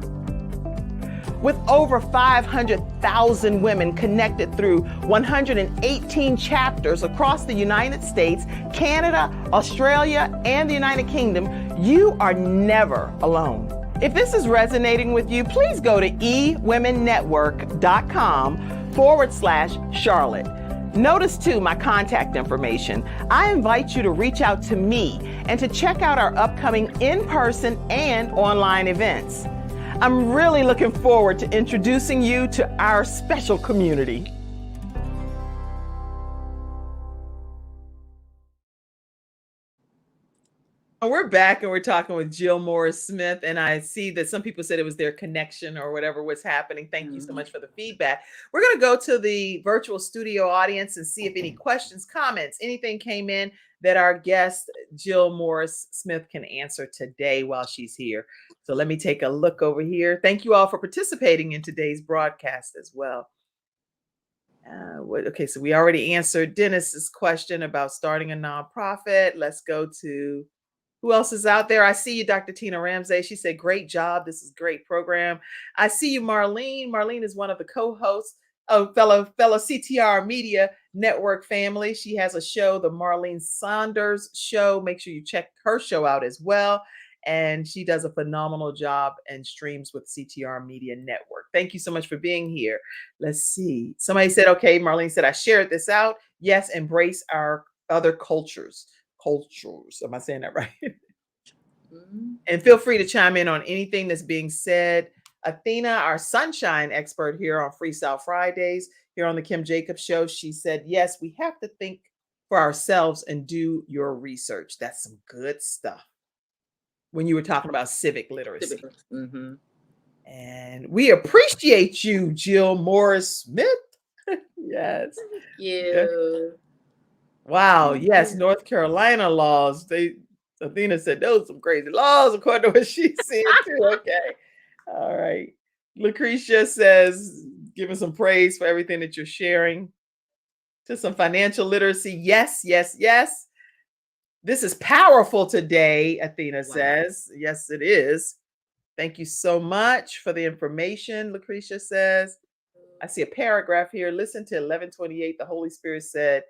With over 500,000 women connected through 118 chapters across the United States, Canada, Australia, and the United Kingdom, you are never alone. If this is resonating with you, please go to ewomennetwork.com/Charlotte. Notice too my contact information. I invite you to reach out to me and to check out our upcoming in-person and online events. I'm really looking forward to introducing you to our special community. We're back and we're talking with Jill Morris Smith, and I see that some people said it was their connection or whatever was happening. Thank you so much for the feedback. We're going to go to the virtual studio audience and see if any questions, comments, anything came in that our guest Jill Morris Smith can answer today while she's here. So let me take a look over here. Thank you all for participating in today's broadcast as well. Okay, so we already answered Dennis's question about starting a nonprofit. Let's go to who else is out there? I see you, Dr. Tina Ramsey. She said, great job. This is a great program. I see you, Marlene. Marlene is one of the co-hosts of fellow CTR Media Network family. She has a show, the Marlene Saunders Show. Make sure you check her show out as well. And she does a phenomenal job and streams with CTR Media Network. Thank you so much for being here. Let's see. Somebody said, okay, Marlene said, I shared this out. Yes, embrace our other cultures. Am I saying that right? And feel free to chime in on anything that's being said. Athena, our sunshine expert here on Freestyle Fridays, here on the Kim Jacobs Show, she said, yes, we have to think for ourselves and do your research. That's some good stuff. When you were talking about civic literacy. And we appreciate you, Jill Morris Smith. Yes. Thank you. Wow. Yes. North Carolina laws. Athena said those are some crazy laws according to what she's seeing too. Okay. All right. Lucretia says, giving some praise for everything that you're sharing. To some financial literacy. Yes, yes, yes. This is powerful today, Athena says. Yes, it is. Thank you so much for the information, Lucretia says. I see a paragraph here. Listen to 11:28. The Holy Spirit said,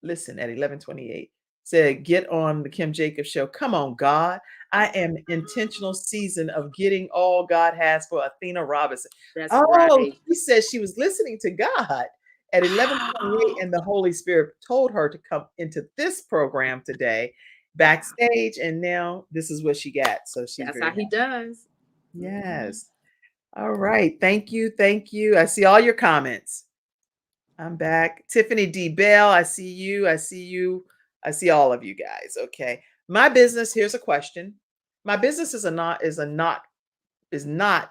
listen at 11:28. Said, get on the Kim Jacobs Show. Come on, God. I am intentional season of getting all God has for Athena Robinson. That's right. She said she was listening to God at 11:28, and the Holy Spirit told her to come into this program today, backstage, and now this is what she got. So that's how he does. Yes. All right. Thank you. Thank you. I see all your comments. I'm back. Tiffany D. Bell, I see you. I see you. I see all of you guys. Okay. My business, here's a question. My business is not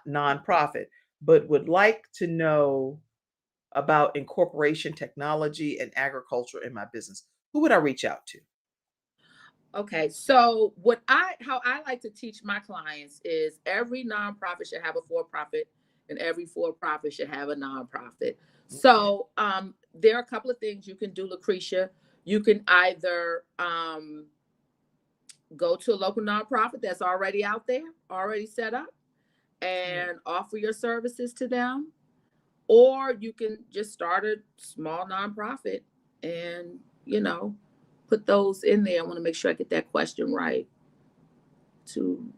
nonprofit, but would like to know about incorporation technology and agriculture in my business. Who would I reach out to? Okay, so how I like to teach my clients is every nonprofit should have a for-profit, and every for-profit should have a nonprofit. So there are a couple of things you can do, Lucretia. You can either go to a local nonprofit that's already out there, already set up, and offer your services to them. Or you can just start a small nonprofit and, put those in there. I want to make sure I get that question right. To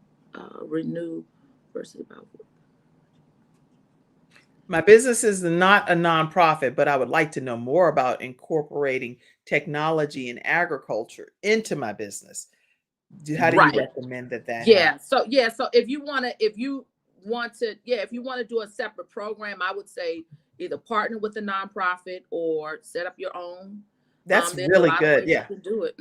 renew versus about. My business is not a nonprofit, but I would like to know more about incorporating technology and agriculture into my business. How do you recommend that? Yeah. So if you want to do a separate program, I would say either partner with a nonprofit or set up your own. That's really good. Yeah. You can do it.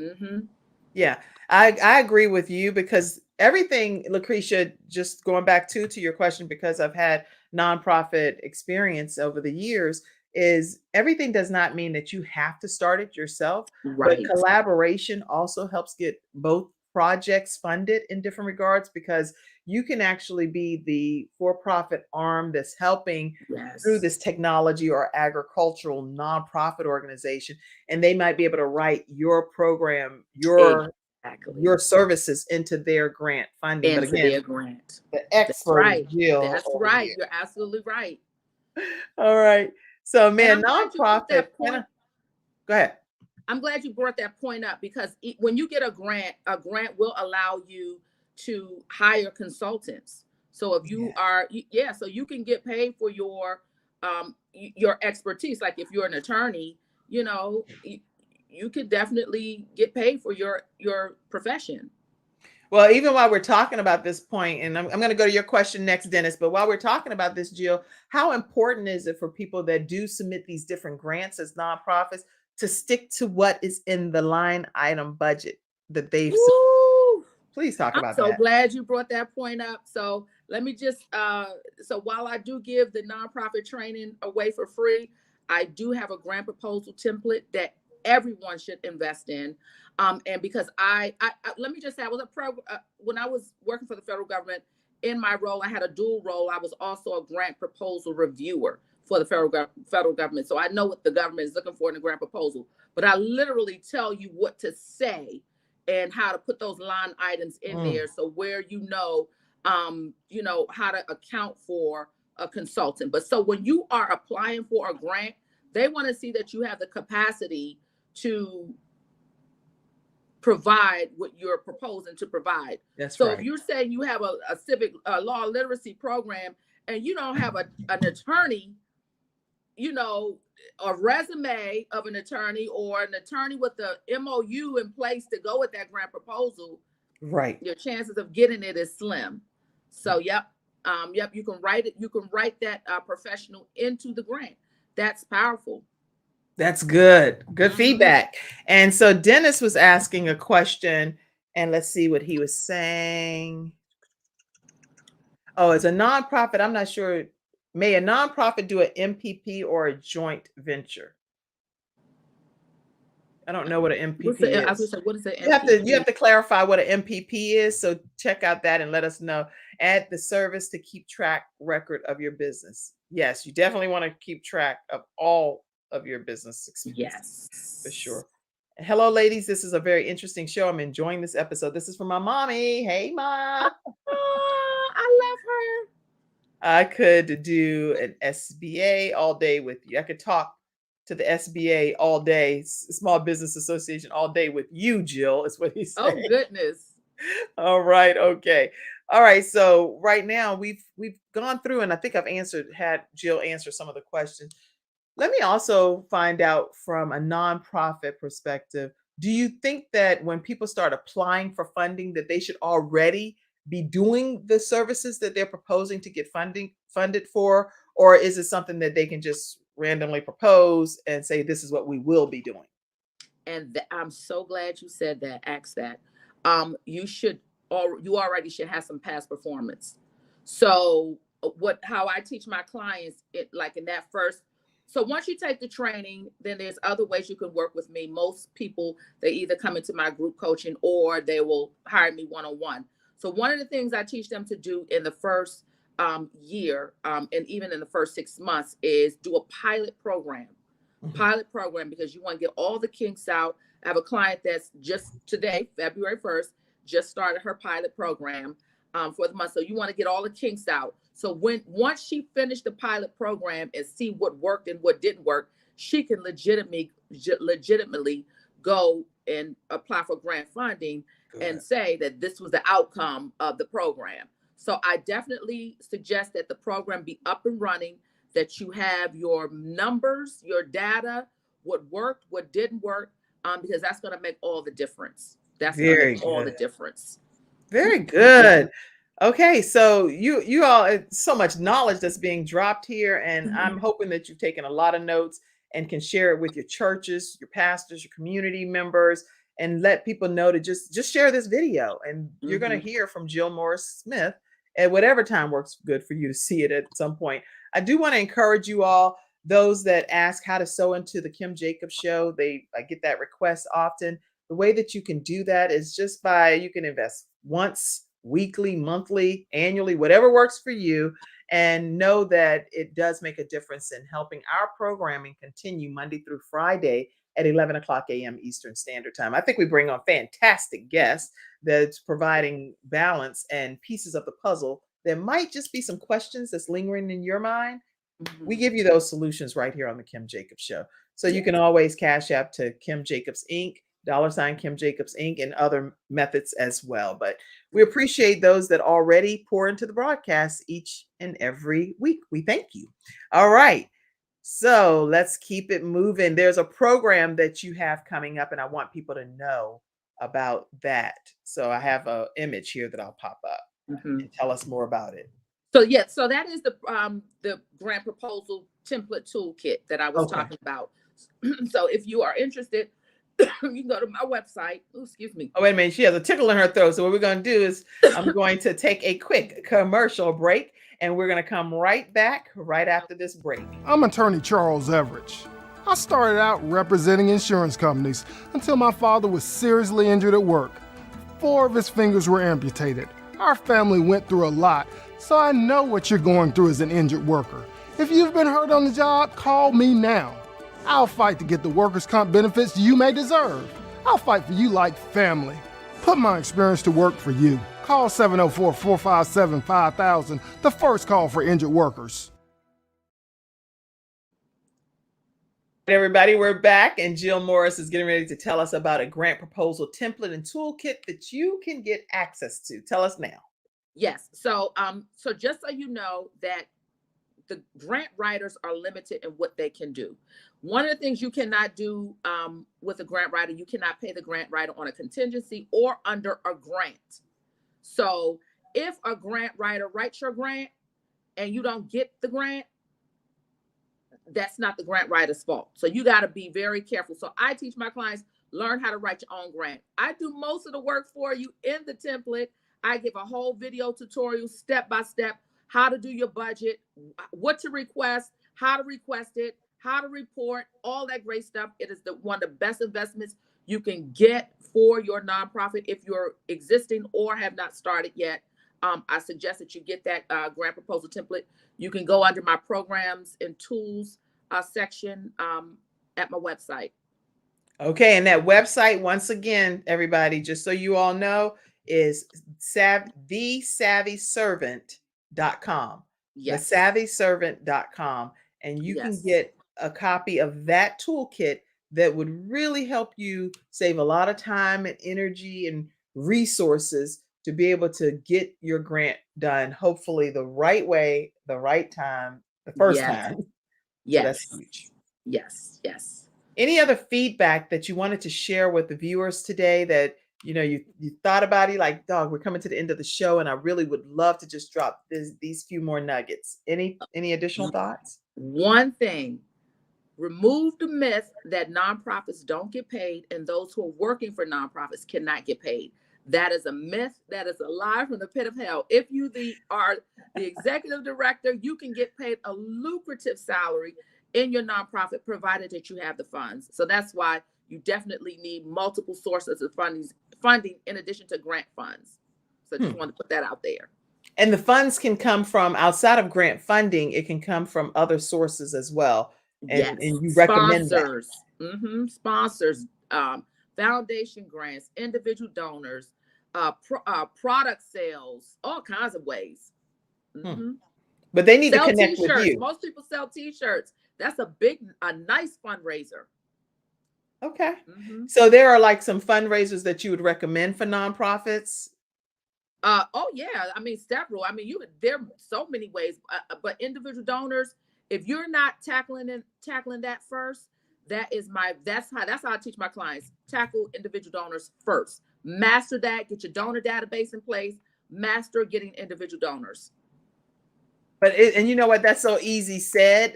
Yeah, I agree with you, because everything, Lucretia, just going back to your question, because I've had nonprofit experience over the years, is everything does not mean that you have to start it yourself. Right. But collaboration also helps get both projects funded in different regards, because you can actually be the for-profit arm that's helping through Yes. this technology or agricultural nonprofit organization, and they might be able to write your program, your Exactly. services into their grant funding. But Into again, their grant. the That's expert is right. Jill That's over right. here. You're absolutely right. All right. So, And man, I'm glad you put nonprofit. that point. Go ahead. I'm glad you brought that point up because when you get a grant will allow you to hire consultants. So if you are, so you can get paid for your expertise. Like if you're an attorney, you could definitely get paid for your profession. Well, even while we're talking about this point, and I'm going to go to your question next, Dennis, but while we're talking about this, Jill, how important is it for people that do submit these different grants as nonprofits to stick to what is in the line item budget that they've Woo! Please talk I'm about so that. glad you brought that point up. So let me just, so while I do give the nonprofit training away for free, I do have a grant proposal template that everyone should invest in. And because I let me just say, I was when I was working for the federal government, in my role, I had a dual role. I was also a grant proposal reviewer for the federal government. So I know what the government is looking for in a grant proposal, but I literally tell you what to say and how to put those line items in there. So where how to account for a consultant. But so when you are applying for a grant, they want to see that you have the capacity to provide what you're proposing to provide. That's so right. If you're saying you have a civic law literacy program and you don't have an attorney, a resume of an attorney or an attorney with the MOU in place to go with that grant proposal, right, your chances of getting it is slim. So you can write it. You can write that professional into the grant. That's powerful. That's good. Good feedback. And so Dennis was asking a question, and let's see what he was saying. Oh, it's a nonprofit. I'm not sure. May a nonprofit do an MPP or a joint venture? I don't know what an MPP is. I was gonna say, what is an MPP? You have to clarify what an MPP is. So check out that and let us know. Add the service to keep record of your business. Yes, you definitely want to keep track of all of your business expenses. Yes, for sure. Hello, ladies. This is a very interesting show. I'm enjoying this episode. This is from my mommy. Hey, Ma. I love her. I could do an SBA all day with you. I could talk to the SBA all day, Small Business Association all day with you, Jill, is what he said. Oh, goodness. All right. Okay. All right. So right now we've gone through, and I think I've had Jill answer some of the questions. Let me also find out from a nonprofit perspective, do you think that when people start applying for funding that they should already be doing the services that they're proposing to get funded for? Or is it something that they can just randomly propose and say, this is what we will be doing? And I'm so glad you said that, asked that. You already should have some past performance. So how I teach my clients, like in that first, so once you take the training, then there's other ways you can work with me. Most people, they either come into my group coaching or they will hire me one-on-one. So one of the things I teach them to do in the first year, and even in the first 6 months, is do a pilot program. Because you want to get all the kinks out. I have a client that's just today, February 1st, just started her pilot program for the month. So you want to get all the kinks out. So once she finished the pilot program and see what worked and what didn't work, she can legitimately go and apply for grant funding and say that this was the outcome of the program. So I definitely suggest that the program be up and running, that you have your numbers, your data, what worked, what didn't work, because that's going to make all the difference. That's going to make all the difference. Very good. Okay, so you all, so much knowledge that's being dropped here, and I'm hoping that you've taken a lot of notes and can share it with your churches, your pastors, your community members, and let people know to just share this video. And you're going to hear from Jill Morris Smith at whatever time works good for you to see it at some point. I do want to encourage you all, those that ask how to sew into the Kim Jacobs Show. I get that request often. The way that you can do that is just you can invest once weekly, monthly, annually, whatever works for you. And know that it does make a difference in helping our programming continue Monday through Friday at 11 o'clock a.m. Eastern Standard Time. I think we bring on fantastic guests that's providing balance and pieces of the puzzle. There might just be some questions that's lingering in your mind. We give you those solutions right here on the Kim Jacobs Show. So you can always cash app to Kim Jacobs Inc., $ Kim Jacobs Inc., and other methods as well. But we appreciate those that already pour into the broadcast each and every week. We thank you. All right. So let's keep it moving. There's a program that you have coming up, and I want people to know about that. So I have an image here that I'll pop up and tell us more about it. So so that is the grant proposal template toolkit that I was talking about. So if you are interested, you can go to my website. Oh, excuse me. Oh, wait a minute. She has a tickle in her throat. So what we're going to do is I'm going to take a quick commercial break, and we're going to come right back right after this break. I'm attorney Charles Everidge. I started out representing insurance companies until my father was seriously injured at work. 4 of his fingers were amputated. Our family went through a lot, so I know what you're going through as an injured worker. If you've been hurt on the job, call me now. I'll fight to get the workers' comp benefits you may deserve. I'll fight for you like family. Put my experience to work for you. Call 704-457-5000, the first call for injured workers. Everybody, we're back, and Jill Morris is getting ready to tell us about a grant proposal template and toolkit that you can get access to. Tell us now. Yes. So so just so you know that the grant writers are limited in what they can do. One of the things you cannot do with a grant writer, you cannot pay the grant writer on a contingency or under a grant. So if a grant writer writes your grant and you don't get the grant, that's not the grant writer's fault. So you got to be very careful. So I teach my clients, learn how to write your own grant. I do most of the work for you in the template. I give a whole video tutorial, step by step, how to do your budget, what to request, how to request it, how to report, all that great stuff. It is one of the best investments you can get for your nonprofit if you're existing or have not started yet. I suggest that you get that grant proposal template. You can go under my programs and tools section at my website. Okay, and that website, once again, everybody, just so you all know, is thesavvyservant.com. Yes. Thesavvyservant.com. And you can get a copy of that toolkit that would really help you save a lot of time and energy and resources to be able to get your grant done, hopefully the right way, the right time, the first time. Yes. So that's huge. Yes. Yes. Any other feedback that you wanted to share with the viewers today that, you know, you thought about it, like, dog, we're coming to the end of the show and I really would love to just drop these few more nuggets. Any additional thoughts? One thing, remove the myth that nonprofits don't get paid and those who are working for nonprofits cannot get paid. That is a myth. That is a lie from the pit of hell. If you are the executive director, you can get paid a lucrative salary in your nonprofit, provided that you have the funds. So that's why you definitely need multiple sources of funding in addition to grant funds. So just want to put that out there. And the funds can come from outside of grant funding. It can come from other sources as well. And you recommend sponsors, sponsors, foundation grants, individual donors, product sales, all kinds of ways. But they need sell to connect t-shirts. with you. Most people sell t-shirts. That's a nice fundraiser. Okay. So there are like some fundraisers that you would recommend for nonprofits? Oh yeah. I mean, several. I mean, there are so many ways, but individual donors, if you're not tackling that first, that's how I teach my clients. Tackle individual donors first. Master that, get your donor database in place, master getting individual donors. But and you know what? That's so easy said.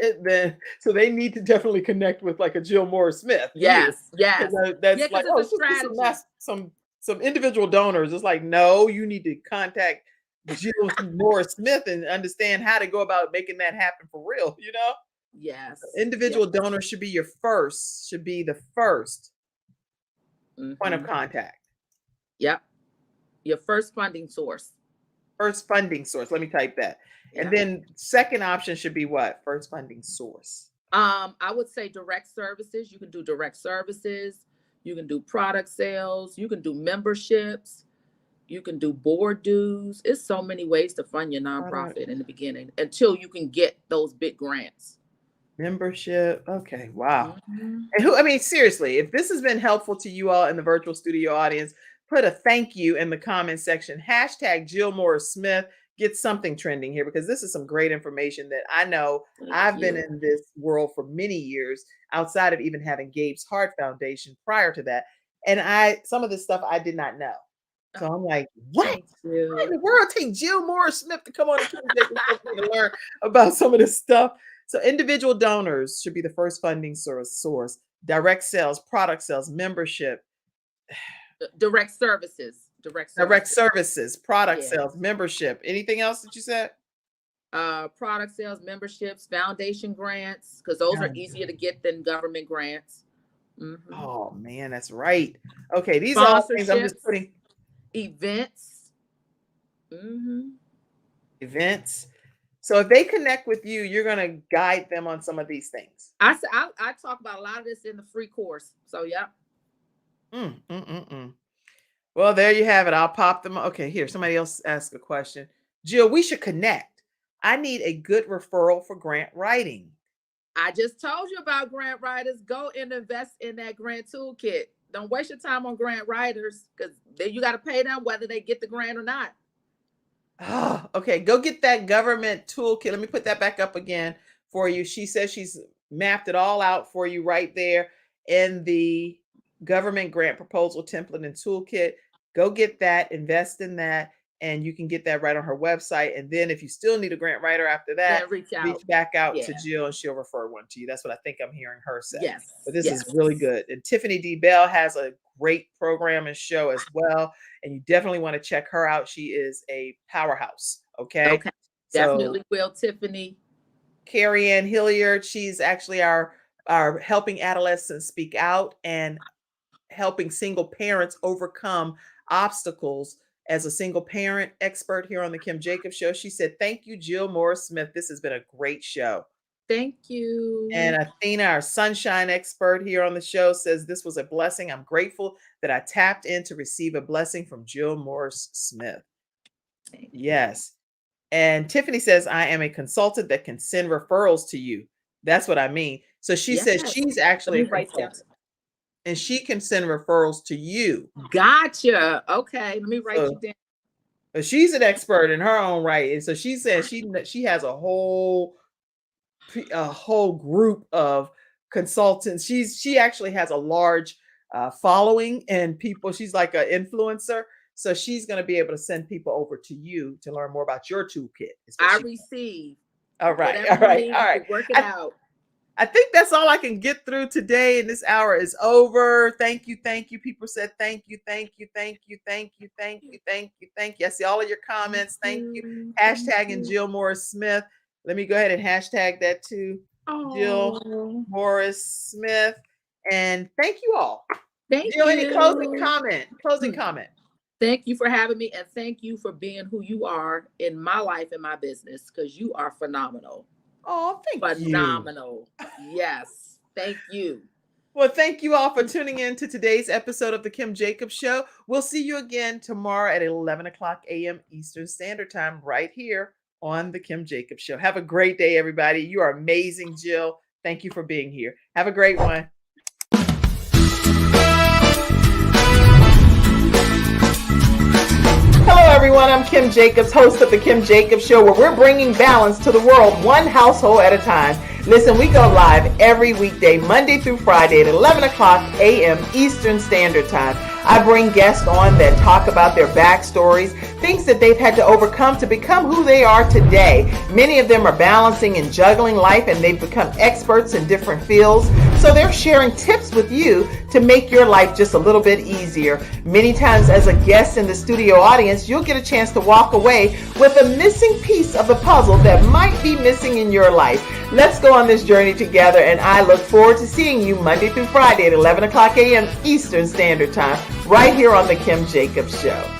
So they need to definitely connect with like a Jill Morris Smith. Yes. That's like, it's a strategy. Some individual donors. It's like, no, you need to contact Jill Morris Smith and understand how to go about making that happen for real. You know? Yes. Individual donors should be the first point of contact. Yep. Your first funding source. First funding source. Let me type that. Yeah. And then second option should be what? First funding source. I would say direct services. You can do direct services. You can do product sales. You can do memberships. You can do board dues. It's so many ways to fund your nonprofit in the beginning until you can get those big grants. Membership. Okay. Wow. Mhm. And seriously, if this has been helpful to you all in the virtual studio audience, put a thank you in the comment section. Hashtag Jill Morris Smith. Get something trending here, because this is some great information that I know. I've been in this world for many years outside of even having Gabe's Heart Foundation prior to that. And some of this stuff I did not know. So I'm like, what? Thank Why you. in the world take Jill Morris Smith to come on to learn about some of this stuff? So individual donors should be the first funding source. Direct sales, product sales, membership. Direct services. Direct services, product Yes. sales, membership. Anything else that you said? Product sales, memberships, foundation grants, because those are easier to get than government grants. Mhm. Oh man, that's right. Okay, these are all things I'm just Sponsorships. putting. Events. Mhm. Events. So if they connect with you, you're going to guide them on some of these things. I talk about a lot of this in the free course. So yeah. Well, there you have it. I'll pop them. Okay, here, somebody else asked a question. Jill, we should connect. I need a good referral for grant writing. I just told you about grant writers. Go and invest in that grant toolkit. Don't waste your time on grant writers, because then you got to pay them whether they get the grant or not. Oh, okay, go get that government toolkit. Let me put that back up again for you. She says she's mapped it all out for you right there in the government grant proposal template and toolkit. Go get that, invest in that, and you can get that right on her website. And then if you still need a grant writer after that, Then reach back out to Yeah. Jill and she'll refer one to you. That's what I think I'm hearing her say. Yes. But this yes. is really good. And Tiffany D. Bell has a great program and show as well. And you definitely want to check her out. She is a powerhouse. Okay. Okay. Definitely will, Tiffany. Carrie Ann Hilliard, she's actually our helping adolescents speak out and helping single parents overcome obstacles. As a single parent expert here on the Kim Jacobs Show, she said, "Thank you, Jill Morris Smith. This has been a great show." Thank you. And Athena, our sunshine expert here on the show, says, "This was a blessing. I'm grateful that I tapped in to receive a blessing from Jill Morris Smith." Yes. And Tiffany says, "I am a consultant that can send referrals to you." That's what I mean. So she says Yes. she's actually a Let me write down. consultant, and she can send referrals to you. Gotcha. Okay. Let me write So- you down. But she's an expert in her own right. And so she says she has a whole group of consultants. She actually has a large following and people. She's like an influencer. So she's going to be able to send people over to you to learn more about your toolkit. I receive. All right. Whatever All you need right. All right. to work it out. I think that's all I can get through today. And this hour is over. Thank you. Thank you. People said thank you. Thank you. Thank you. Thank you. Thank you. Thank you. Thank you. I see all of your comments. Thank you. Hashtagging Jill Morris Smith. Let me go ahead and hashtag that too. Jill Morris Smith. And thank you all. Thank Jill, you. any closing comment? Closing comment. Thank you for having me, and thank you for being who you are in my life and my business, because you are phenomenal. Oh, thank you. Phenomenal. Yes. Thank you. Well, thank you all for tuning in to today's episode of the Kim Jacobs Show. We'll see you again tomorrow at 11 o'clock a.m. Eastern Standard Time right here on the Kim Jacobs Show. Have a great day, everybody. You are amazing, Jill. Thank you for being here. Have a great one. Hello, everyone. I'm Kim Jacobs, host of the Kim Jacobs Show, where we're bringing balance to the world one household at a time. Listen, we go live every weekday, Monday through Friday at 11 o'clock a.m. Eastern Standard Time. I bring guests on that talk about their backstories, things that they've had to overcome to become who they are today. Many of them are balancing and juggling life, and they've become experts in different fields. So they're sharing tips with you to make your life just a little bit easier. Many times as a guest in the studio audience, you'll get a chance to walk away with a missing piece of the puzzle that might be missing in your life. Let's go on this journey together, and I look forward to seeing you Monday through Friday at 11 o'clock a.m. Eastern Standard Time, right here on the Kim Jacobs Show.